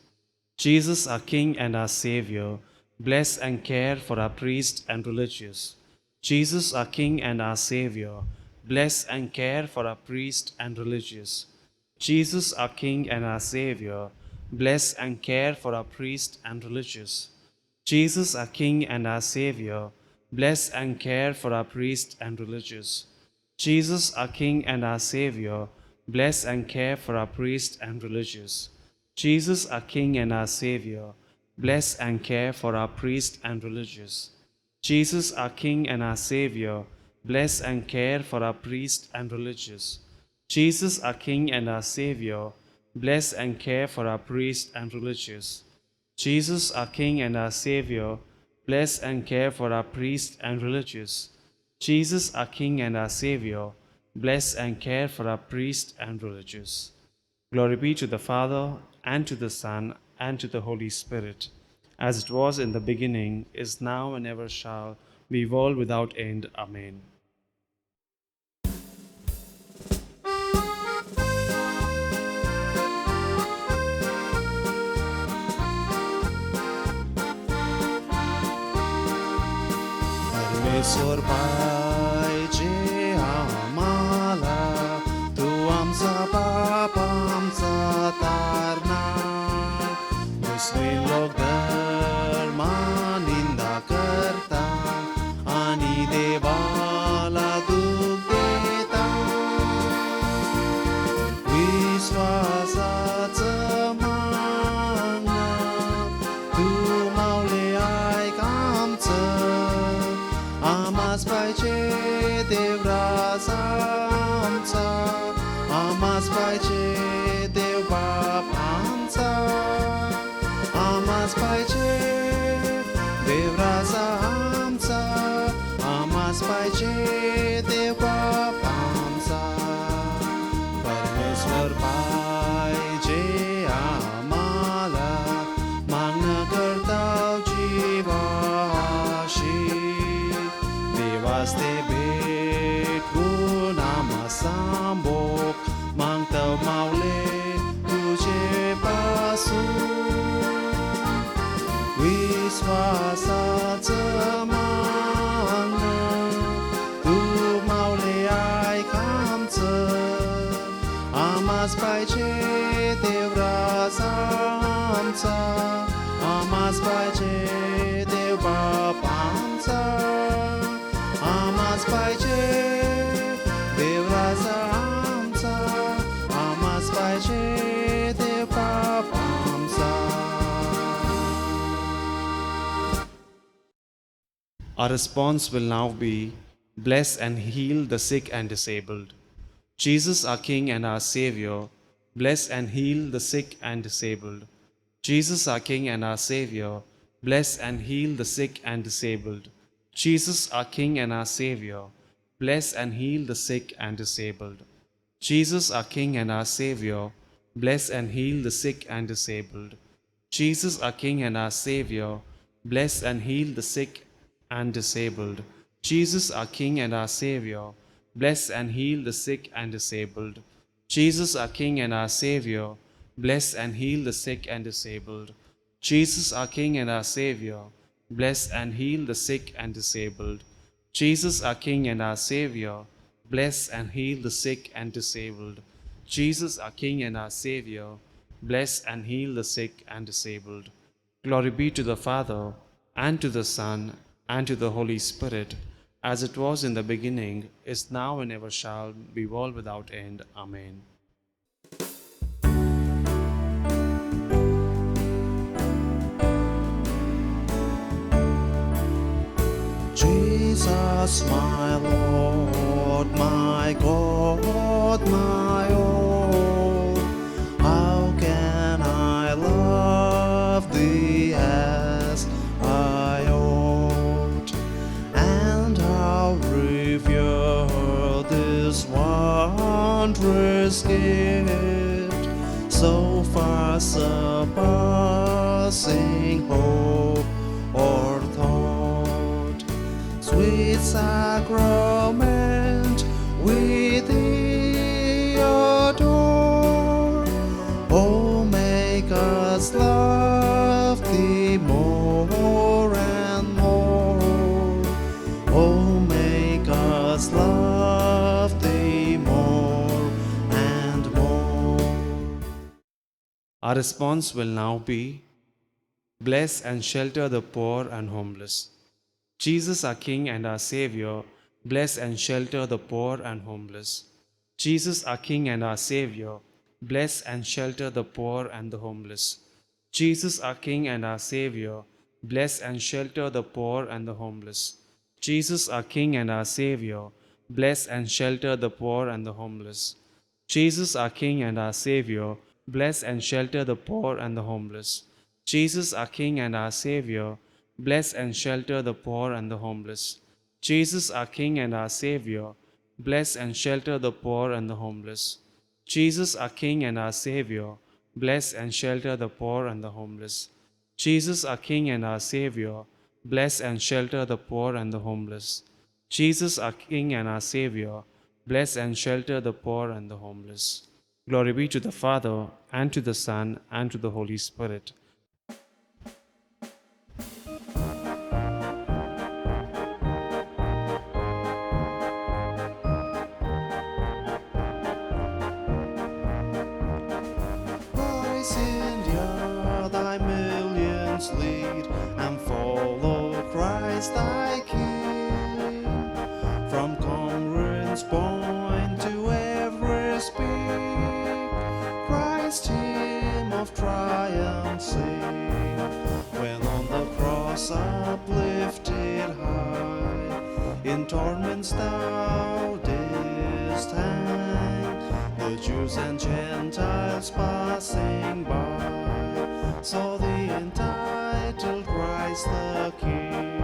Jesus, our King and our Savior, bless and care for our priest and religious. Jesus, our King and our Savior, bless and care for our priest and religious. Jesus, our King and our Savior, bless and care for our priest and religious. Jesus, our King and our Savior, bless and care for our priest and religious. Jesus, our King and our Savior, bless and care for our priest and religious. Jesus, our King and our Savior, bless and care for our priest and religious. Jesus, our King and our Savior, bless and care for our priest and religious. Jesus, our King and our Savior, bless and care for our priest and religious. Jesus, our King and our Savior, bless and care for our priest and religious. Jesus, our King and our Savior, bless and care for our priest and religious. Glory be to the Father, and to the Son, and to the Holy Spirit, as it was in the beginning, is now, and ever shall be, world without end. Amen. परमेश्वर पाहिजे आम्हाला, तू आमचा बाप आमचा तारणार. मुस्लिम लोक धर्मा निंदा करता आणि देवाला दुःख देता. विश्वासाचं मागणं तू माऊली ऐक आमचं. आम्हास पाहिजे देवराज आमचा, आम्हास पाहिजे देव बाप आमचा. आम्हास पाहिजे देवराज आमचा, आम्हास पाहिजे देव बाप आमचा. परमेश्वर पाहिजे आम्हाला, मागणं करताव जीवाशी. देवास ते भेटून आम्हा सांभोग मागताव माऊले तुझे पासून. विश्वासाचं मागणं तू माऊले ऐक आमचं. आम्हास पाहिजे देवराज आमचा, आम्हास पाहिजे देव बाप आमचा. आम्हास पाहिजे देवराज आमचा, आम्हास पाहिजे देव बाप आमचा. Our response will now be, bless and heal the sick and disabled. Jesus, our King and our Savior, bless and heal the sick and disabled. Jesus, our King and our Savior, bless and heal the sick and disabled. Jesus, our King and our Savior, bless and heal the sick and disabled. Jesus, our King and our Savior, bless and heal the sick and disabled. Jesus, our King and our Savior, bless and heal the sick and disabled. Jesus, our King and our Savior, bless and heal the sick and disabled. Jesus, our King and our Savior, bless and heal the sick and disabled. Jesus, our King and our Savior, bless and heal the sick and disabled. Jesus, our King and our Savior, bless and heal the sick and disabled. Jesus, our King and our Savior, bless and heal the sick and disabled. Glory be to the Father, and to the Son, and to the Holy Spirit, as it was in the beginning, is now, and ever shall be, world without end. Amen. Jesus, my Lord, my God, my all, how can I love Thee as I ought, and how revere this wondrous gift, so far surpassing hope or thought. Sweet sacrament, we Thee adore. Oh, make us love Thee more and more. Oh, make us love Thee more and more. Our response will now be, bless and shelter the poor and homeless. Jesus, our King and our Savior, bless and shelter the poor and homeless. Jesus, our King and our Savior, bless and shelter the poor and the homeless. Jesus, our King and our Savior, bless and shelter the poor and the homeless. Jesus, our King and our Savior, bless and shelter the poor and the homeless. Jesus, our King and our Savior, bless and shelter the poor and the homeless. Jesus, our King and our Savior, bless and shelter the poor and the homeless. Jesus, our King and our Savior, bless and shelter the poor and the homeless. Jesus, our King and our Savior, bless and shelter the poor and the homeless. Jesus, our King and our Savior, bless and shelter the poor and the homeless. Jesus, our King and our Savior, bless and shelter the poor and the homeless. Glory be to the Father, and to the Son, and to the Holy Spirit. Rise, India, thy millions lead, and follow Christ thy King. From Comrades Point to Everest Peak, Christ hymn of triumph sing. When on the cross uplifted high, in torments thou didst hang, the Jews and Gentiles passing by saw the entitled Christ the King.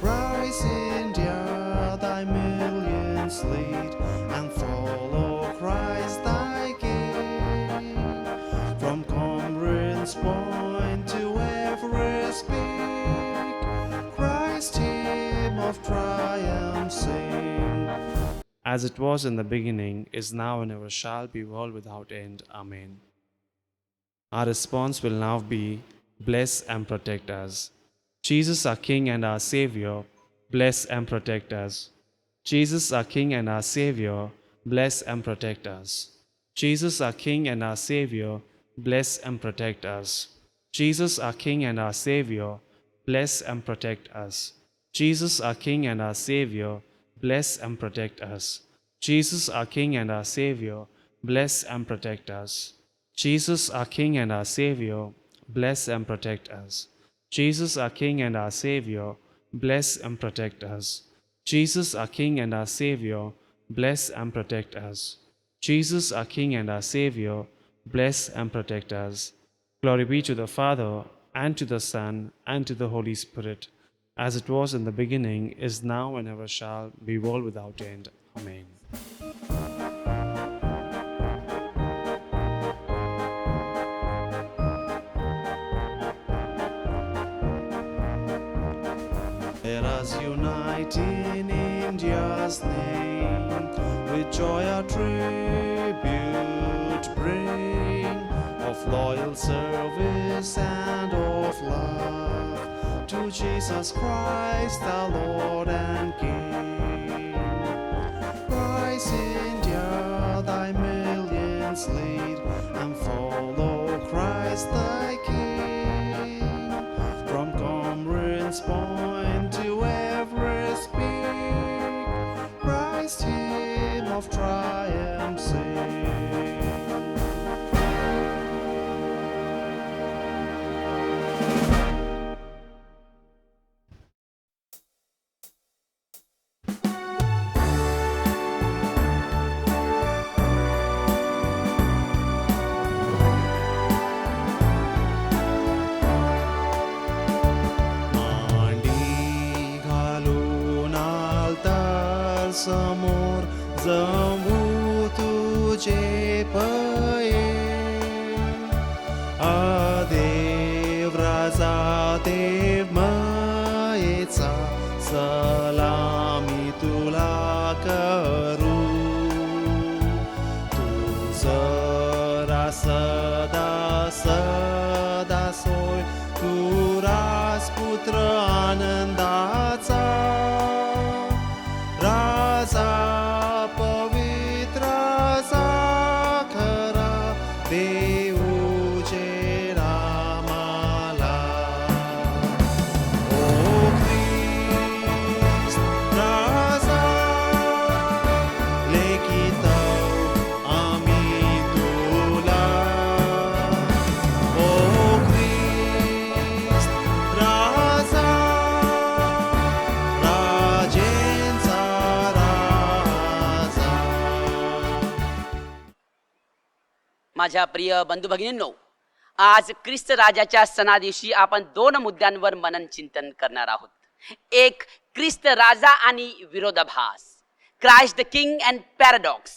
Rise, India, thy millions lead, and follow Christ thy King. From Comrades Point to Everest Peak, Christ hymn of triumph sing. As it was in the beginning, is now, and ever shall be, world without end. Amen. Our response will now be, bless and protect us. Jesus, our King and our Savior, bless and protect us. Jesus, our King and our Savior, bless and protect us. Jesus, our King and our Savior, bless and protect us. Jesus, our King and our Savior, bless and protect us. Jesus, our King and our Savior, bless and protect us. Jesus, our King and our Savior, bless and protect us. Jesus, our King and our Savior, bless and protect us. Jesus, our King and our Savior, bless and protect us. Jesus, our King and our Savior, bless and protect us. Jesus, our King and our Savior, bless and protect us. Glory be to the Father, and to the Son, and to the Holy Spirit, as it was in the beginning, is now, and ever shall be, world without end. Amen. Let us unite in India's name, with joy our tribute bring, of loyal service and of love, to Jesus Christ our Lord and King. Rise, India, thy hands lead, and follow Christ thy King. From Comerin's point to Everest peak, Christ hymn of triumph sing. मांडी घालून आलतार समोर जमू तुझे पये, अदेव राजा देव मायेचा सलामी तुला करू. तू जरा सदा सदा सोय, तू राजपुत्र आनंदाचा, राजा पवित्राचा खरा देऊचे रामाला. ओ ख्रिस्त राजा, लेखित आम्ही तुला. ओ ख्रिस्त राजा, राजेंचा राजा. माझ्या प्रिय बंधू भगिनींनो, आज ख्रिस्त राजाच्या सणादिवशी आपण दोन मुद्द्यांवर मनन चिंतन करणार आहोत. एक, ख्रिस्त राजा आणि विरोधाभास, Christ the king and paradox.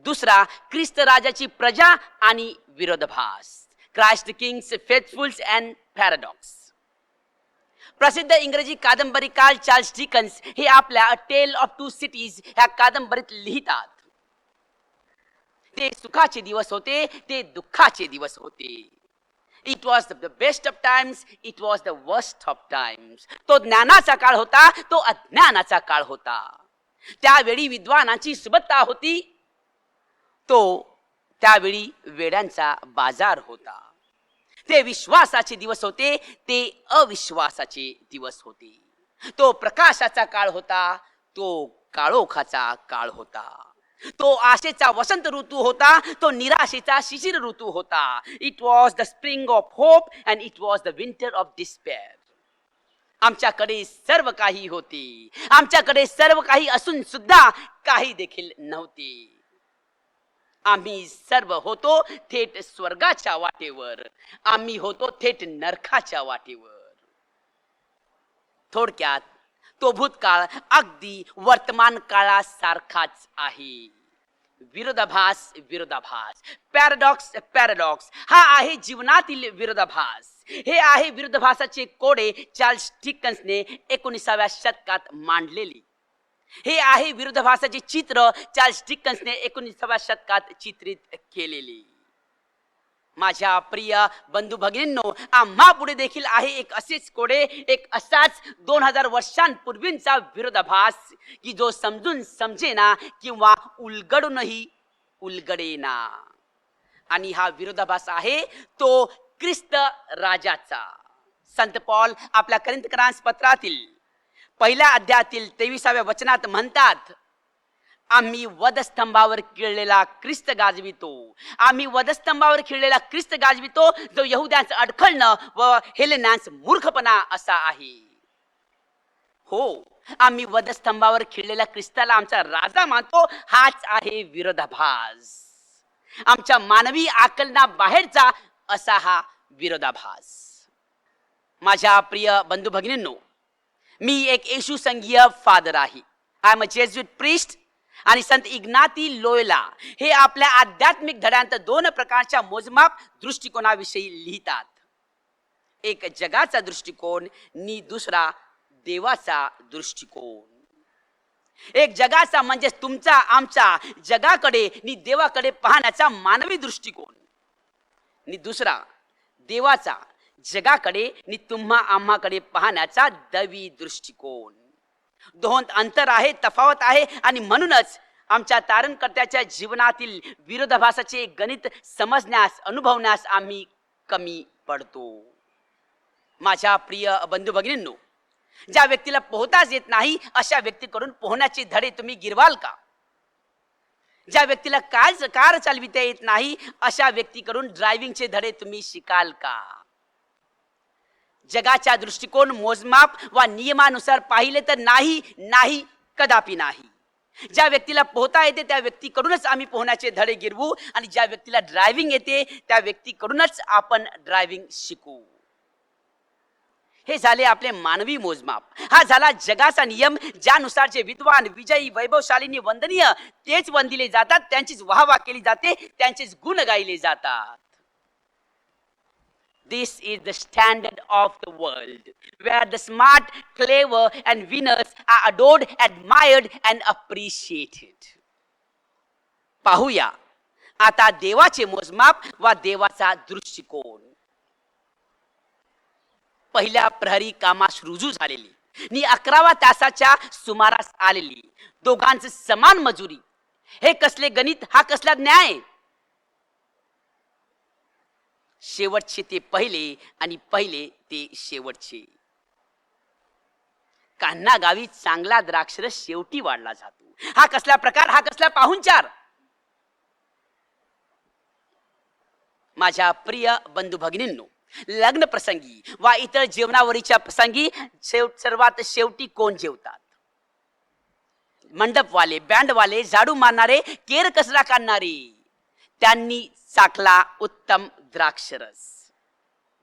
दुसरा, ख्रिस्त राजाची प्रजा आणि विरोधाभास, Christ the king's faithfuls and paradox. प्रसिद्ध इंग्रजी कादंबरीकार चार्ल्स डिकन्स हे आपल्या a tale of two cities ह्या कादंबरीत लिहितात. ते सुखाचे दिवस होते, ते दुःखाचे दिवस होते. It was the best of times, it was the worst of times. तो ज्ञानाचा काळ होता, तो अज्ञानाचा काळ होता. त्यावेळी विद्वानांची सुबत्ता होती, तो त्यावेळी वेड्यांचा बाजार होता. ते विश्वासाचे दिवस होते, ते अविश्वासाचे दिवस होते. तो प्रकाशाचा काळ होता, तो काळोखाचा काळ होता. तो आशेचा वसंत ऋतू होता, तो निराशेचा शिशिर ऋतू होता. It was the spring of hope and it was the winter of despair. आमच्याकडे सर्व काही होते, आमच्याकडे सर्व काही असून सुद्धा काही देखील नव्हते. आम्ही सर्व होतो थेट स्वर्गाच्या वाटेवर, आम्ही होतो थेट नरकाच्या वाटेवर. थोडक्यात तो भूतकाळ अगदी वर्तमान काळासारखाच आहे. विरोधाभास विरोधाभास, पॅराडॉक्स पॅराडॉक्स, हा आहे जीवनातील विरोधाभास. हे आहे विरोधाभासाचे कोडे चार्ल्स डिकन्सने 19व्या शतकात मांडलेली. हे आहे विरोधाभासाचे चित्र चार्ल्स डिकन्सने 19व्या शतकात चित्रित केलेले. माझ्या प्रिय बंधू भगिनींनो, आम्हा पुढे देखील आहे एक असेच कोडे, एक असाच 2000 वर्षांपूर्वींचा विरोधाभास की जो समजून समजेना किंवा उलगडूनही उलगडेना. आणि हा विरोधाभास आहे तो ख्रिस्त राजाचा. संत पॉल आपल्या करिंथकरांस पत्रातील 1 अध्यायातील 23व्या वचनात म्हणतात, आम्ही वधस्तंभावर खिळलेला ख्रिस्त गाजवितो. आम्ही वधस्तंभावर खिळलेला ख्रिस्त गाजवितो, जो यहुद्यांचं अडखळणं व हेलेनांस मूर्खपणा असा आहे. हो, आम्ही वधस्तंभावर खिळलेला ख्रिस्ताला आमचा राजा मानतो. हाच आहे विरोधाभास, आमच्या मानवी आकलना बाहेरचा असा हा विरोधाभास. माझ्या प्रिय बंधू भगिनींनो, मी एक येशू संघीय फादर आहे. I am a जेझ्युइट priest. आणि संत इग्नाती लोयला हे आपल्या आध्यात्मिक धड्यांत 2 प्रकारच्या मोजमाप दृष्टिकोनाविषयी लिहितात. एक जगाचा दृष्टिकोन आणि दुसरा देवाचा दृष्टिकोन. एक जगाचा म्हणजे तुमचा आमचा जगाकडे आणि देवाकडे पाहण्याचा मानवी दृष्टिकोन, आणि दुसरा देवाचा जगाकडे आणि तुम्हा आम्हाकडे पाहण्याचा दैवी दृष्टिकोन. दोहोंत अंतर आहे, तफावत आहे. आणि म्हणूनच आमच्या तारणकर्त्याच्या जीवनातील विरोधाभासाचे गणित समजण्यास अनुभवण्यास आम्ही कमी पडतो. माझ्या प्रिय बंधू भगिनींनो, ज्या व्यक्तीला पोहताच येत नाही अशा व्यक्तीकडून पोहण्याचे धडे तुम्ही गिरवाल का? ज्या व्यक्तीला कार चालविता येत नाही अशा व्यक्तीकडून ड्रायव्हिंगचे धडे तुम्ही शिकाल का? जगाच्या दृष्टिकोन, मोजमाप वा नियमानुसार पाहिले तर नाही, कदापि नाही. ज्या व्यक्तीला पोहता येते त्या व्यक्तीकडूनच आम्ही पोहण्याचे धडे गिरवू आणि ज्या व्यक्तीला ड्रायव्हिंग येते त्या व्यक्तीकडूनच आपण ड्रायव्हिंग शिकू. हे झाले आपले मानवी मोजमाप. हा झाला जगाचा नियम, ज्यानुसार जे विद्वान, विजयी, वैभवशालीनी, वंदनीय तेच वंदिले जातात, त्यांचीच वाहवा केली जाते, त्यांचेच गुण गायले जातात. This is the standard of the world, where the smart, clever and winners are adored, admired and appreciated. पाहूया आता देवाचे मोजमाप वा देवाचा दृष्टिकोन. पहिल्या प्रहरी कामास रुजू झालेली नि 11व्या तासाच्या सुमारास आलेली दोघांचे समान मजुरी. हे कसले गणित, हा कसला न्याय? शेवटचे ते पहिले आणि पहिले ते शेवटचे. कान्हा गावी चांगला द्राक्षरस शेवटी वाढला जातो. हा कसला प्रकार, हा कसला पाहुणचार? माझ्या प्रिय बंधू भगिनींनो, लग्न प्रसंगी वा इतर जेवणावरीच्या प्रसंगी सर्वात शेवटी कोण जेवतात? मंडपवाले, बँडवाले, झाडू मारणारे, केर कचरा काढणारे. त्यांनी चाखला उत्तम द्राक्षरस.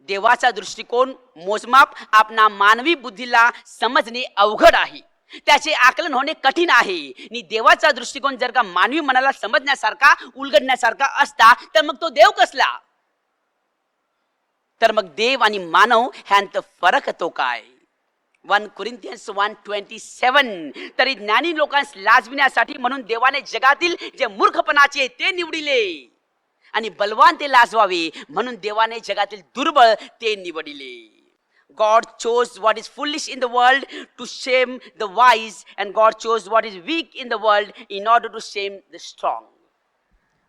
देवाचा दृष्टिकोन, मोजमाप आपणा मानवी बुद्धीला समजणे अवघड आहे, त्याचे आकलन होणे कठीण आहे. आणि देवाचा दृष्टिकोन जर का मानवी मनाला समजण्यासारखा, उलगडण्यासारखा असता तर मग तो देव कसला? तर मग देव आणि मानव ह्यांत फरक तो काय? 1 Corinthians 1:27. तरी ज्ञानी लोकांस लाजविण्यासाठी म्हणून देवाने जगातील जे मूर्खपणाचे ते निवडिले आणि बलवान ते लाजवावे म्हणून देवाने जगातील दुर्बळ ते निवडिले. God chose what is foolish in the world to shame the wise, and God chose what is weak in the world in order to shame the strong.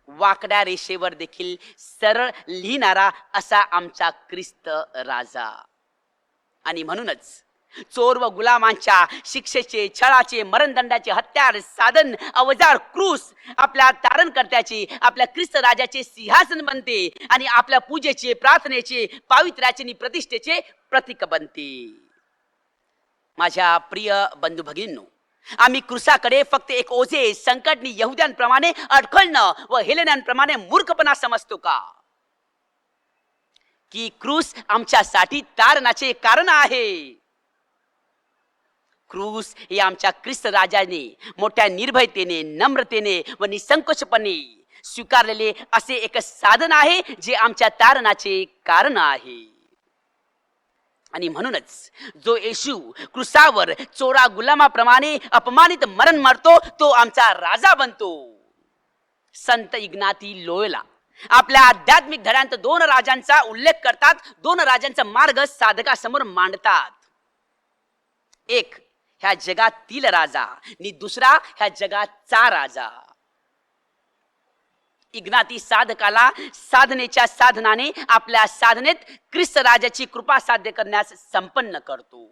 वाकड्या रेषेवर देखील सरळ लिहिणारा असा आमचा ख्रिस्त राजा. आणि म्हणूनच चोर व गुलामांच्या शिक्षेचे, छळाचे, मरणदंडाचे हत्यार, साधन, अवजार, क्रूस आपल्या तारणकर्त्याचे, आपल्या ख्रिस्त राजाचे सिंहासन बनते आणि आपल्या पूजेचे, प्रार्थनेचे, पावित्र्याचे आणि प्रतिष्ठेचे प्रतीक बनते. माझ्या प्रिय बंधू भगिनींनो, आम्ही क्रूसाकडे फक्त एक ओझे, संकटनी यहुद्यांप्रमाणे अडखळणं व हेलेनांप्रमाणे मूर्खपणा समजतो का? की क्रूस आमच्यासाठी तारणाचे कारण आहे. क्रूस हे आमच्या ख्रिस्त राजाने मोठ्या निर्भयतेने, नम्रतेने व निसंकोचपणे स्वीकारलेले असे एक साधन आहे जे आमच्या तारणाचे कारण आहे. आणि म्हणूनच जो येशू क्रूसावर चोरा गुलामाप्रमाणे अपमानित मरण मरतो तो आमचा राजा बनतो. संत इग्नाती लोयोला आपल्या आध्यात्मिक धड्यांत 2 राजांचा उल्लेख करतात, 2 राजांचा मार्ग साधकासमोर मांडतात. एक ह्या जगातील राजा आणि दुसरा ह्या जगाचा राजा. इग्नाती साधकाला साधनेच्या साधनाने आपल्या साधनेत ख्रिस्त राजाची कृपा साध्य करण्यास संपन्न करतो.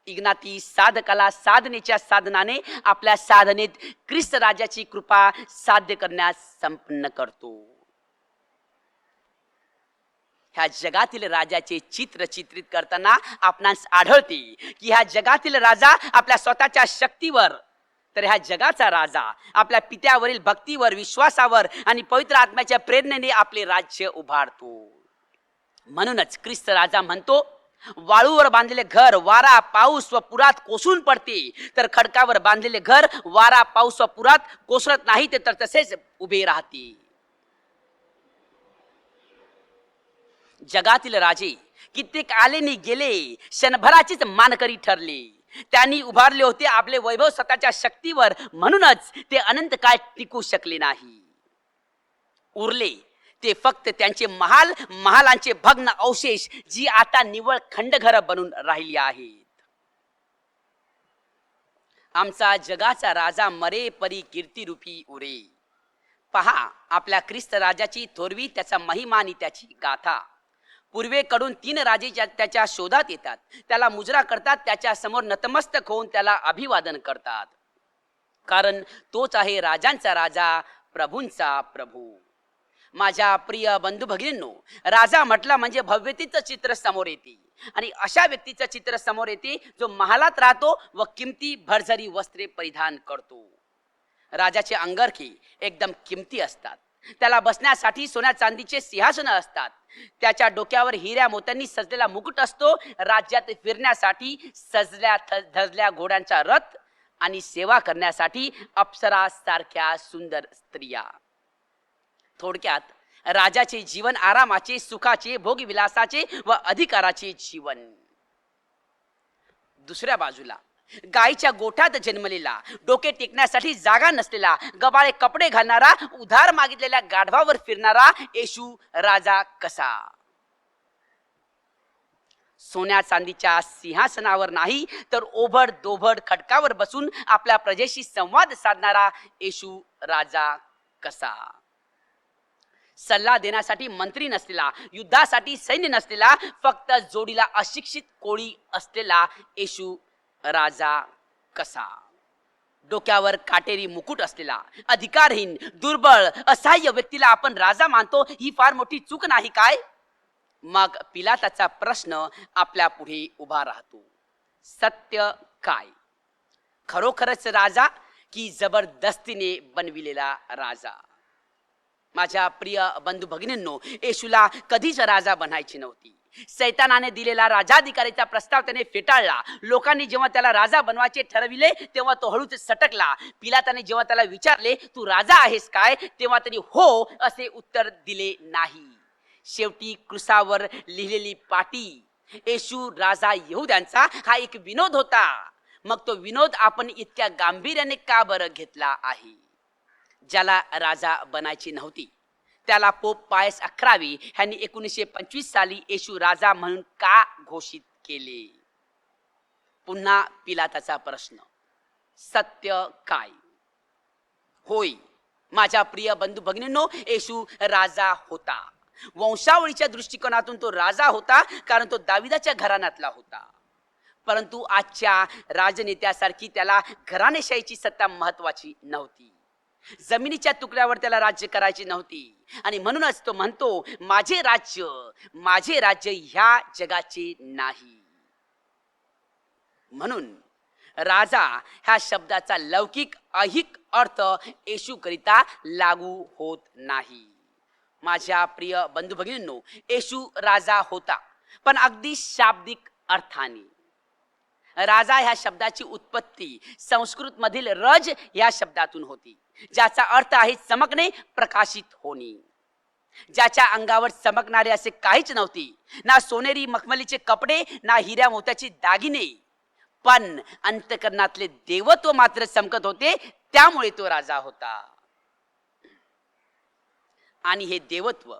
इग्नाती साधकाला साधनेच्या साधनाने आपल्या साधनेत ख्रिस्त राजाची कृपा साध्य करण्यास संपन्न करतो. ह्या जगातील राजाचे चित्र चित्रित करताना आपणास आढळते की ह्या जगातील राजा आपल्या स्वतःच्या शक्तीवर, तर ह्या जगाचा राजा आपल्या पित्यावरील भक्तीवर, विश्वासावर आणि पवित्र आत्म्याच्या प्रेरणेने आपले राज्य उभारतो. म्हणूनच ख्रिस्त राजा म्हणतो, वाळूवर बांधलेले घर वारा, पाऊस व पुरात कोसळून पडते, तर खडकावर बांधलेले घर वारा, पाऊस व पुरात कोसळत नाही, ते तर तसेच उभे राहते. जगातील राजे कित्येक आले नि गेले, क्षणभराचेच मानकरी ठरले. त्यांनी उभारले होते आपले वैभव स्वतःच्या शक्तीवर, म्हणूनच ते अनंत काळ टिकू शकले नाही. उरले ते फक्त त्यांचे महाल, महालांचे भग्न अवशेष, जी आता निव्वळ खंडघर बनून राहिली आहेत. आमचा जगाचा राजा मरे परी कीर्तिरूपी उरे. पहा आपल्या ख्रिस्त राजाची थोरवी, त्याचा महिमा आणि त्याची गाथा. पूर्वेकडून 3 राजे त्याच्या शोधात येतात, त्याला मुजरा करतात, त्याच्या समोर नतमस्तक होऊन त्याला अभिवादन करतात, कारण तोच आहे राजांचा राजा, प्रभूंचा प्रभू. माझ्या प्रिय बंधू भगिनींनो, राजा म्हटला म्हणजे भव्यतेचं चित्र समोर येते, आणि अशा व्यक्तीचं चित्र समोर येते जो महालात राहतो व किमती भरझरी वस्त्रे परिधान करतो. राजाचे अंगरखे एकदम किमती असतात, त्याला बसण्यासाठी सोन्या चांदीचे सिंहासन असतात, त्याच्या डोक्यावर हिऱ्या मोत्यांनी सजलेला मुकुट असतो, राज्यात फिरण्यासाठी सजल्या धजल्या घोड्यांचा रथ आणि सेवा करण्यासाठी अप्सरा सारख्या सुंदर स्त्रिया. थोडक्यात राजाचे जीवन आरामाचे, सुखाचे, भोगविलासाचे व अधिकाराचे जीवन. दुसऱ्या बाजूला गायीच्या गोठ्यात जन्मलेला, डोके टेकण्यासाठी जागा नसलेला, गबाळे कपडे घालणारा, उधार मागितलेल्या गाढवावर फिरणारा येशू राजा कसा. सोन्या चांदीच्या सिंहासनावर नाही तर ओभड दोभड खडकावर बसून आपल्या प्रजेशी संवाद साधणारा येशू राजा कसा. सल्ला देण्यासाठी मंत्री नसलेला, युद्धासाठी सैन्य नसलेला, फक्त जोडीला अशिक्षित कोळी असलेला येशू राजा कसा. डोक्यावर काटेरी मुकुट असलेला, अधिकारहीन, दुर्बळ, असहाय्य व्यक्तीला आपण राजा मानतो, ही फार मोठी चूक नाही काय. मग पिलाताचा प्रश्न आपल्या पुढे उभा राहतो, सत्य काय. खरोखरच राजा की जबरदस्तीने बनविलेला राजा. माझ्या प्रिय बंधू भगिनींनो, येशूला कधीच राजा बनायची नव्हती. सैतानाने दिलेला राजाधिकारीचा प्रस्ताव त्याने फेटाळला. लोकांनी जेव्हा त्याला राजा बनवायचे ठरविले तेव्हा तो हळूच सटकला. पिलाताने जेव्हा त्याला विचारले तू राजा आहेस काय, तेव्हा त्यांनी हो असे उत्तर दिले नाही. शेवटी क्रुसावर लिहिलेली पाटी येशू राजा यहूद्यांचा हा एक विनोद होता. मग तो विनोद आपण इतक्या गांभीर्याने का बरं घेतला आहे. ज्याला राजा बनायची नव्हती त्याला पोप पायस 11वी ह्यांनी 1925 साली येशू राजा म्हणून का घोषित केले. पुन्हा पिलाताचा प्रश्न, सत्य काय. होय माझ्या प्रिय बंधू भगिनींनो, येशू राजा होता. वंशावळीच्या दृष्टिकोनातून तो राजा होता, कारण तो दाविदाच्या घराण्यातला होता. परंतु आजच्या राजनेत्यासारखी त्याला घराणेशाहीची सत्ता महत्वाची नव्हती. जमिनीच्या तुकड्यावर त्याला राज्य करायची नव्हती, आणि म्हणूनच तो म्हणतो माझे राज्य ह्या जगाचे नाही. म्हणून राजा ह्या शब्दाचा लौकिक ऐहिक अर्थ येशू करिता लागू होत नाही. माझ्या प्रिय बंधू भगिनींनो, येशू राजा होता, पण अगदी शाब्दिक अर्थाने. राजा ह्या शब्दाची उत्पत्ती संस्कृत मधील रज या शब्दातून होती, ज्याचा अर्थ आहे चमकणे, प्रकाशित होणे. ज्याच्या अंगावर चमकणारे असे काहीच नव्हते, ना सोनेरी मखमलीचे कपडे, ना हिऱ्या मोत्याचे दागिने, पण अंतकरणातले देवत्व मात्र चमकत होते, त्यामुळे तो राजा होता. आणि हे देवत्व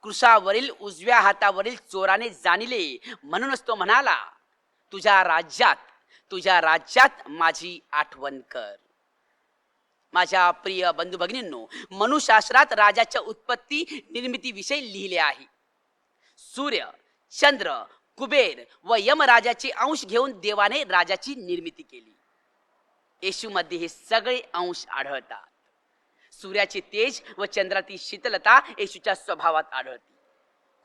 क्रुसावरील उजव्या हातावरील चोराने जाणिले. म्हणूनच तो म्हणाला तुझ्या राज्यात माझी आठवण कर. माझ्या प्रिय बंधू भगिनींनो, मनुशास्त्रात राजाच्या उत्पत्ती निर्मितीविषयी लिहिले आहे. सूर्य, चंद्र, कुबेर व यमराजाचे अंश घेऊन देवाने राजाची निर्मिती केली. येशूमध्ये हे सगळे अंश आढळतात. सूर्याचे तेज व चंद्राची शीतलता येशूच्या स्वभावात आढळते.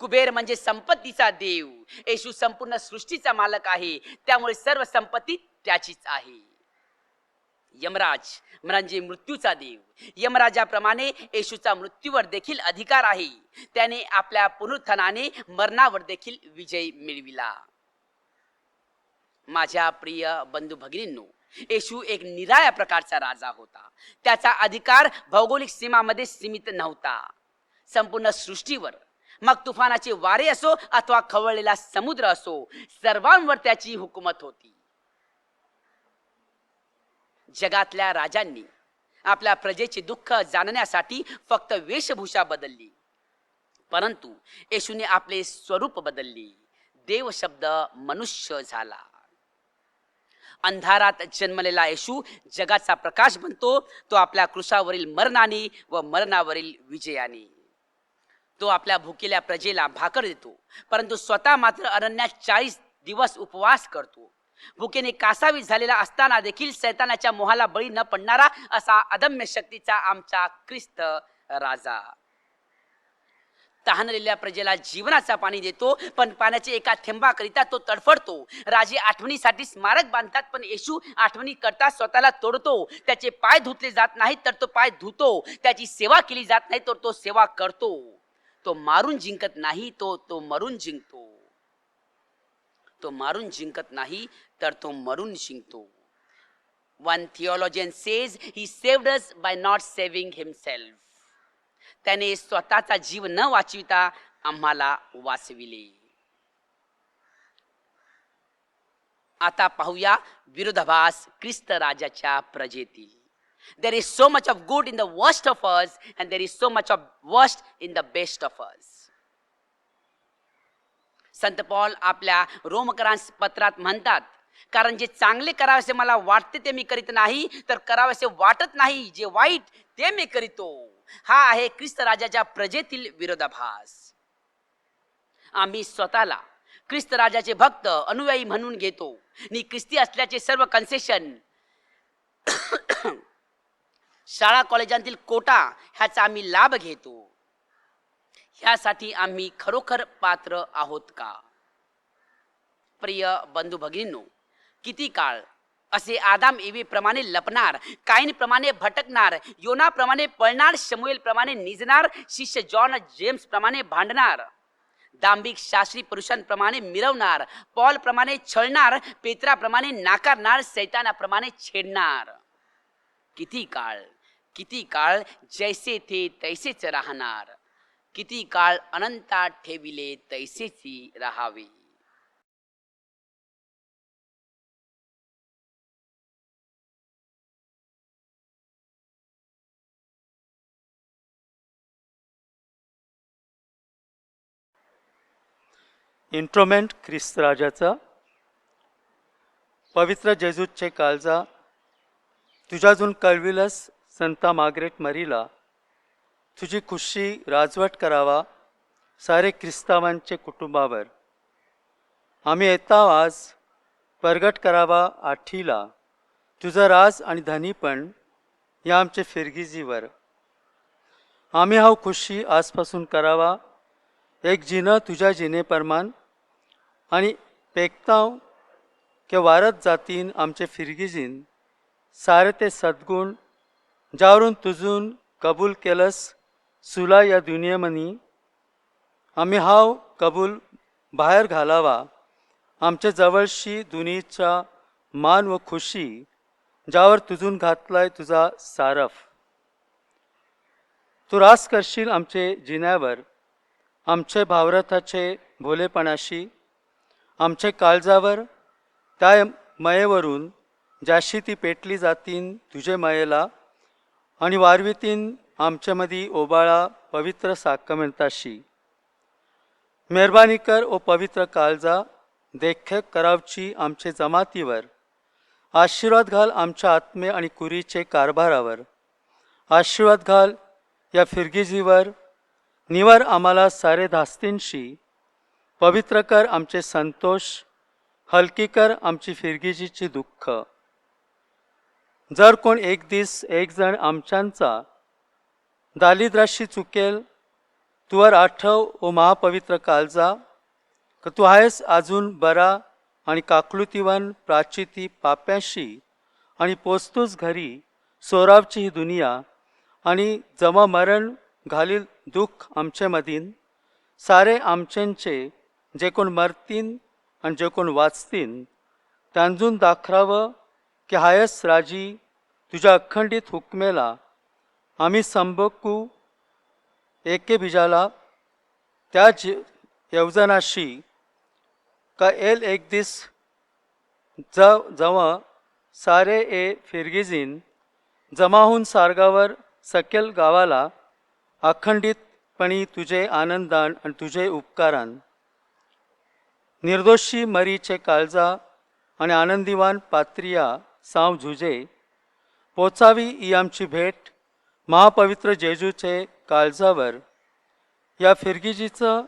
कुबेर म्हणजे संपत्तीचा देव. येशू संपूर्ण सृष्टीचा मालक आहे, त्यामुळे सर्व संपत्ती त्याचीच आहे. यमराज म्हणजे मृत्यूचा देव. यमराजाप्रमाणे येशूचा मृत्यूवर देखील अधिकार आहे. त्याने आपल्या पुनरुत्थानाने मरणावर देखील विजय मिळविला. माझ्या प्रिय बंधू भगिनींनो, येशू एक निराळ्या प्रकारचा राजा होता. त्याचा अधिकार भौगोलिक सीमामध्ये सीमित नव्हता. संपूर्ण सृष्टीवर, मग तुफानाचे वारे असो अथवा खवळलेला समुद्र असो, सर्वांवर त्याची हुकूमत होती. जगातल्या राजांनी आपल्या प्रजेचे दुःख जाणण्यासाठी फक्त वेशभूषा बदलली, परंतु येशूने आपले स्वरूप बदलले. देव शब्द मनुष्य झाला. अंधारात जन्मलेला येशू जगाचा प्रकाश बनतो. तो आपल्या क्रुसावरील मरणाने व मरणावरील विजयाने. तो आपल्या भुकेल्या प्रजेला भाकर देतो, परंतु स्वतः मात्र अरण्यात 40 दिवस उपवास करतो. भुकेने कासावीस झालेला असताना देखील सैतानाच्या मोहाला बळी न पडणारा असा अदम्य शक्तीचा आमचा ख्रिस्त राजा. तहानलेल्या प्रजेला जीवनाचा पाणी देतो, पण पाण्याच्या एका थेंबाकरिता तो तडफडतो. राजे आठवणीसाठी स्मारक बांधतात, पण येशू आठवणी करता स्वतःला तोडतो. त्याचे पाय धुतले जात नाहीत तर तो पाय धुतो. त्याची सेवा केली जात नाही तर तो सेवा करतो. तो मारून जिंकत नाही, तो मरून जिंकतो. तो मारून जिंकत नाही तर तो maroon जिंकतो. One theologian says he saved us by not saving himself. त्याने स्वतःचा जीव न वाचविता आम्हाला वाचविले. आता पाहूया विरोधाभास ख्रिस्त राजाच्या प्रजेतील. There is so much of good in the worst of us and there is so much of worst in the best of us. Sant Paul आपल्या रोमकरांस पत्रात म्हणतात, कारण जे चांगले करावेसे मला वाटते ते मी करीत नाही, तर करावेसे वाटत नाही जे वाईट ते मी करीतो. हा आहे ख्रिस्त राजाच्या प्रजेतील विरोधाभास. आम्ही स्वतःला ख्रिस्त राजाचे भक्त अनुयायी म्हणून घेतो आणि ख्रिस्ती असल्याचे सर्व कन्सेशन शाळा कॉलेजांतील कोटा ह्याचा आम्ही लाभ घेतो. ह्यासाठी आम्ही खरोखर पात्र आहोत का? प्रिय बंधू भगिनींनो, किती काळ असे आदाम एवेप्रमाणे लपणार, काईन प्रमाणे भटकणार, योना प्रमाणे पळणार, शमुएल प्रमाणे निजणार, शिष्य जॉन जेम्स प्रमाणे भांडणार, दांभिक शास्त्री पुरुषांप्रमाणे मिरवणार, पॉल प्रमाणे छळणार, पेत्राप्रमाणे नाकारणार, सैतानाप्रमाणे छेडणार. किती काळ जैसे थे तैसेच राहणार, किती काळ अनंतात ठेविले तैसेची राहावे. इंट्रोमेंट ख्रिस्त राजाचा. पवित्र जेजूतचे काळजा, तुझ्याजून कळविलस संता मार्गरेट मरीला. तुझी खुशी राजवट करावा सारे ख्रिस्तावांचे कुटुंबावर. आम्ही येता आज प्रगट करावा आठीला तुझा राज आणि धनीपण या आमचे फिरगिजीवर. आम्ही हा खुशी आजपासून करावा एक जिनं तुझ्या जिनेप्रमाण आणि पेकताव के वारत जातीन आमचे फिरगिजीन सारे ते सद्गुण ज्यावरून तुजून कबूल केलंस सुला या दुनियेमनी. आम्ही हाव कबूल बाहेर घालावा आमच्या जवळशी दुनीचा मान व खुशी ज्यावर तुजून घातलाय तुझा सारफ. तू रास करशील आमचे जिन्यावर, आमचे भावरथाचे भोलेपणाशी, आमचे काळजावर त्या मयेवरून ज्याशी ती पेटली जातीन तुझे मयेला आणि वारवितीन आमच्यामधी ओबाळा पवित्र साकमेंताशी. मेहरबानी कर ओ पवित्र काळजा, देखरेख करावची आमचे जमातीवर. आशीर्वाद घाल आमच्या आत्मे आणि कुरीचे कारभारावर. आशीर्वाद घाल या फिरगिजीवर. निवार आम्हाला सारे धास्तींशी. पवित्र कर आमचे संतोष, हलकी कर आमची फिरगिजीची दुःख. जर कोण एक दीस एक जण आमच्यांचा दालिद्राशी चुकेल, तुवर आठव ओ महापवित्र काळजा, का तू आहेस अजून बरा आणि काकलुतीवन प्राचिती पाप्याशी आणि पोचतोच घरी सोरावची ही दुनिया आणि जमा मरण घालील दुःख आमचे मधीन. सारे आमच्यांचे जे कोण मरतीन आणि जे कोण वाचतीन त्यांजून दाखरावं की हायस राजी तुझ्या अखंडित हुकमेला आम्ही संबकू एके बिजाला त्या यवजनाशी का एल एक दीस जवा सारे ए फिरगिजीन जमा होऊन सारगावर सकेल गावाला अखंडितपणी तुझे आनंदान आणि तुझे उपकारान. निर्दोषी मरीचे काळजा आणि आनंदीवान पात्रिया साव झुजे पोचावी ही आमची भेट महापवित्र जेजूचे काळजावर. या फिरगिजीचं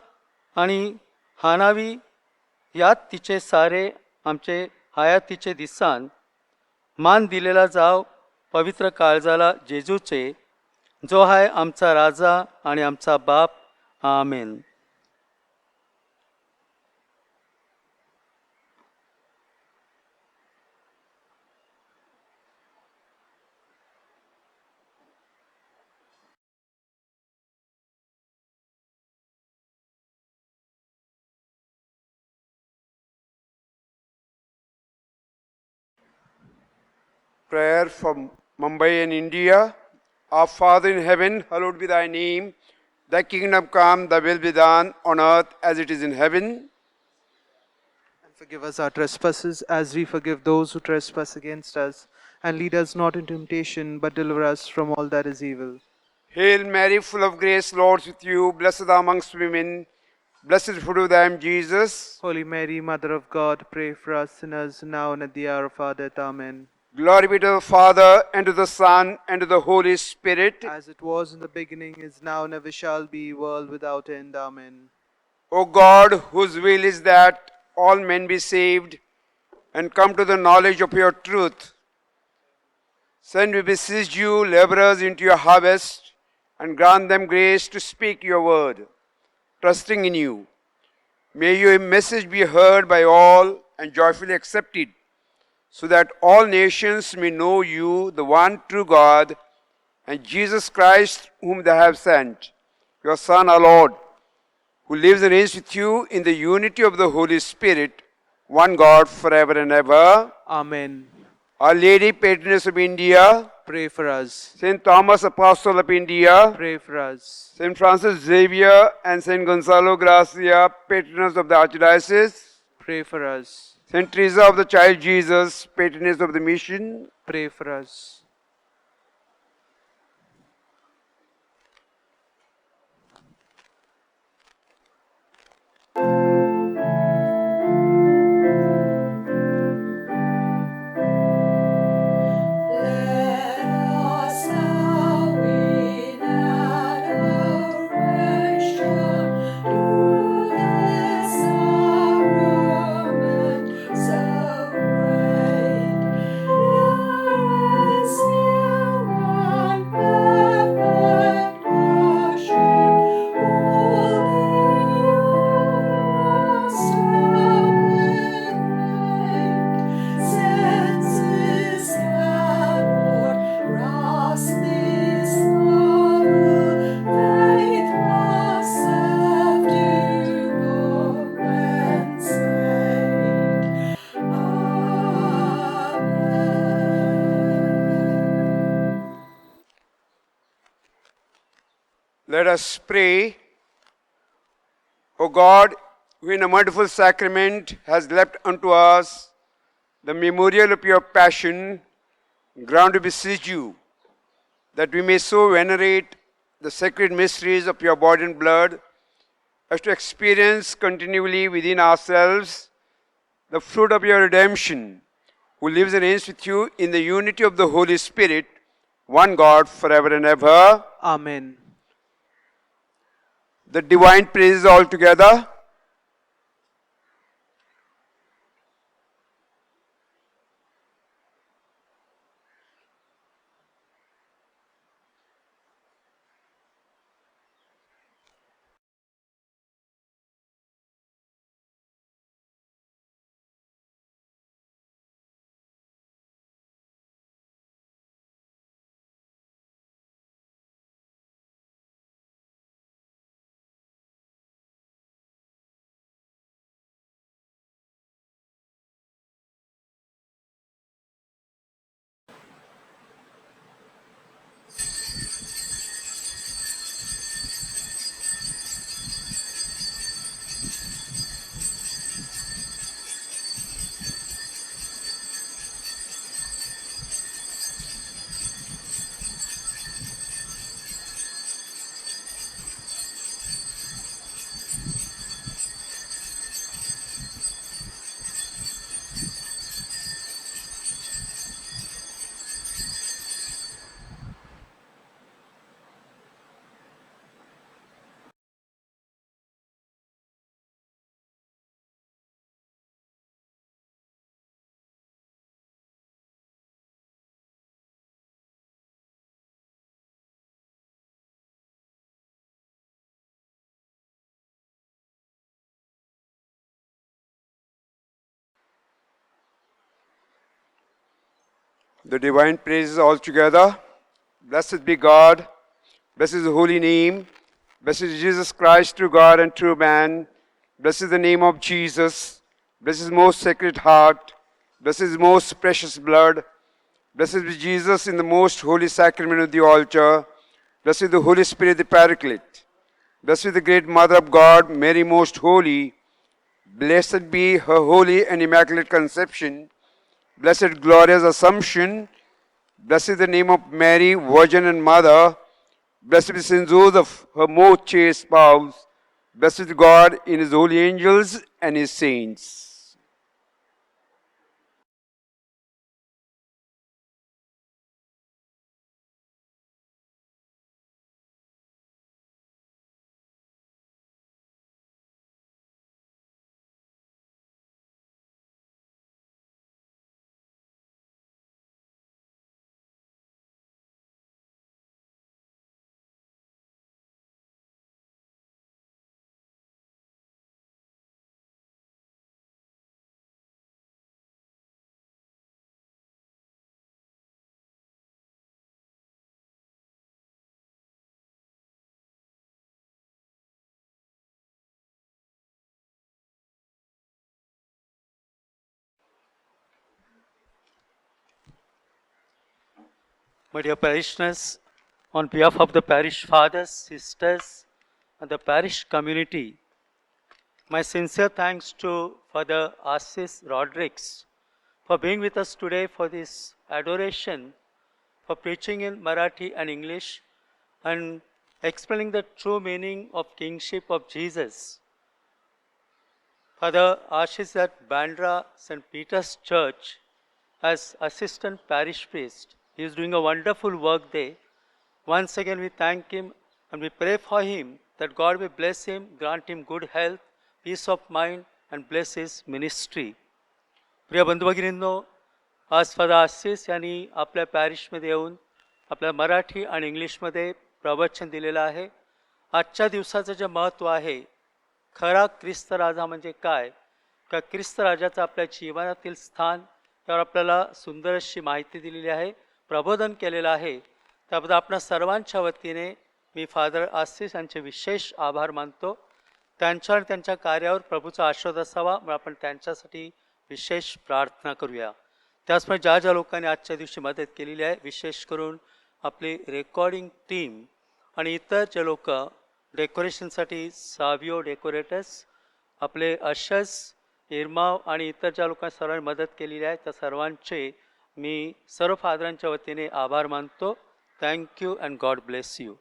आणि हानावी यात तिचे सारे आमचे हयातीचे दिसान मान दिलेला जाव पवित्र काळजाला जेजूचे, जो आहे आमचा राजा आणि आमचा बाप. आमेन. Prayer from Mumbai and India. Our Father in heaven, hallowed be thy name. Thy kingdom come, thy will be done on earth as it is in heaven. And forgive us our trespasses as we forgive those who trespass against us. And lead us not into temptation, but deliver us from all that is evil. Hail Mary, full of grace, Lord is with you. Blessed are amongst women. Blessed is the fruit of thy womb, Jesus. Holy Mary, Mother of God, pray for us sinners now and at the hour of our death. Amen. Glory be to the Father, and to the Son, and to the Holy Spirit. As it was in the beginning, is now, and ever shall be, world without end. Amen. O God, whose will is that all men be saved and come to the knowledge of your truth, send, we beseech you, laborers into your harvest, and grant them grace to speak your word, trusting in you. May your message be heard by all and joyfully accepted, so that all nations may know you, the one true God, and Jesus Christ, whom they have sent, your Son, our Lord, who lives and reigns with you in the unity of the Holy Spirit, one God, forever and ever. Amen. Our Lady, Patroness of India, Pray for us. Saint Thomas, Apostle of India, Pray for us. Saint Francis Xavier and Saint Gonzalo Gracia, patroness of the Archdiocese, Pray for us. Saint Teresa of the Child Jesus, patroness of the mission, Pray for us. Let us now in adoration to this sacrament so great. There is new and perfect worship, holy senses cannot grasp this marvel, faith must subdue compensate. Amen. let us pray. O God, who in a merciful sacrament has left unto us the memorial of your passion, grant, we beseech you, that we may so venerate the sacred mysteries of your body and blood as to experience continually within ourselves the fruit of your redemption, who lives and reigns with you in the unity of the Holy Spirit, one God, forever and ever. Amen. The divine praises all together. the divine praises all together. Blessed be God. Blessed is the holy name. Blessed is Jesus Christ, true God and true man. Blessed is the name of Jesus. Blessed is most sacred heart. Blessed is most precious blood. Blessed be Jesus in the most holy sacrament of the altar. Blessed is the Holy Spirit, the Paraclete. Blessed is the great Mother of God, Mary most holy. Blessed be her holy and immaculate conception. Blessed glorious Assumption. Blessed is the name of Mary, Virgin and Mother. Blessed be Saint Joseph, her most chaste spouse. Blessed is God in his holy angels and his saints. My dear parishioners, on behalf of the parish fathers, sisters, and the parish community, my sincere thanks to Father Assis Rodrigues for being with us today for this adoration, for preaching in Marathi and English, and explaining the true meaning of kingship of Jesus. Father Ashish at Bandra St. Peter's Church as assistant parish priest. He is doing a wonderful work there. Once again, we thank him and we pray for him that God will bless him, grant him good health, peace of mind, and bless his ministry. प्रिय बंधू भगिनींनो, आज father Ashish यांनी आपल्या पॅरिशमध्ये येऊन आपल्या मराठी आणि इंग्लिशमध्ये प्रवचन दिलेलं आहे. आजच्या दिवसाचं जे महत्त्व आहे, खरा ख्रिस्त राजा म्हणजे काय, का ख्रिस्त राजाचं आपल्या जीवनातील स्थान, त्यावर आपल्याला सुंदर अशी माहिती दिलेली आहे, प्रबोधन केलेलं आहे. त्याबद्दल आपणा सर्वांच्या वतीने मी फादर आशिष यांचे विशेष आभार मानतो. त्यांच्या आणि त्यांच्या कार्यावर प्रभूचा आशीर्वाद असावा म्हणून आपण त्यांच्यासाठी विशेष प्रार्थना करूया. त्याचप्रमाणे ज्या ज्या लोकांनी आजच्या दिवशी मदत केलेली आहे, विशेष करून आपली रेकॉर्डिंग टीम आणि इतर जे लोक डेकोरेशनसाठी सावियो डेकोरेटर्स, आपले अशस, इरमाव आणि इतर ज्या लोकांनी सर्वांनी मदत केलेली आहे त्या सर्वांचे मी सर्व फादरांच्या वतीने आभार मानतो. Thank you and God bless you.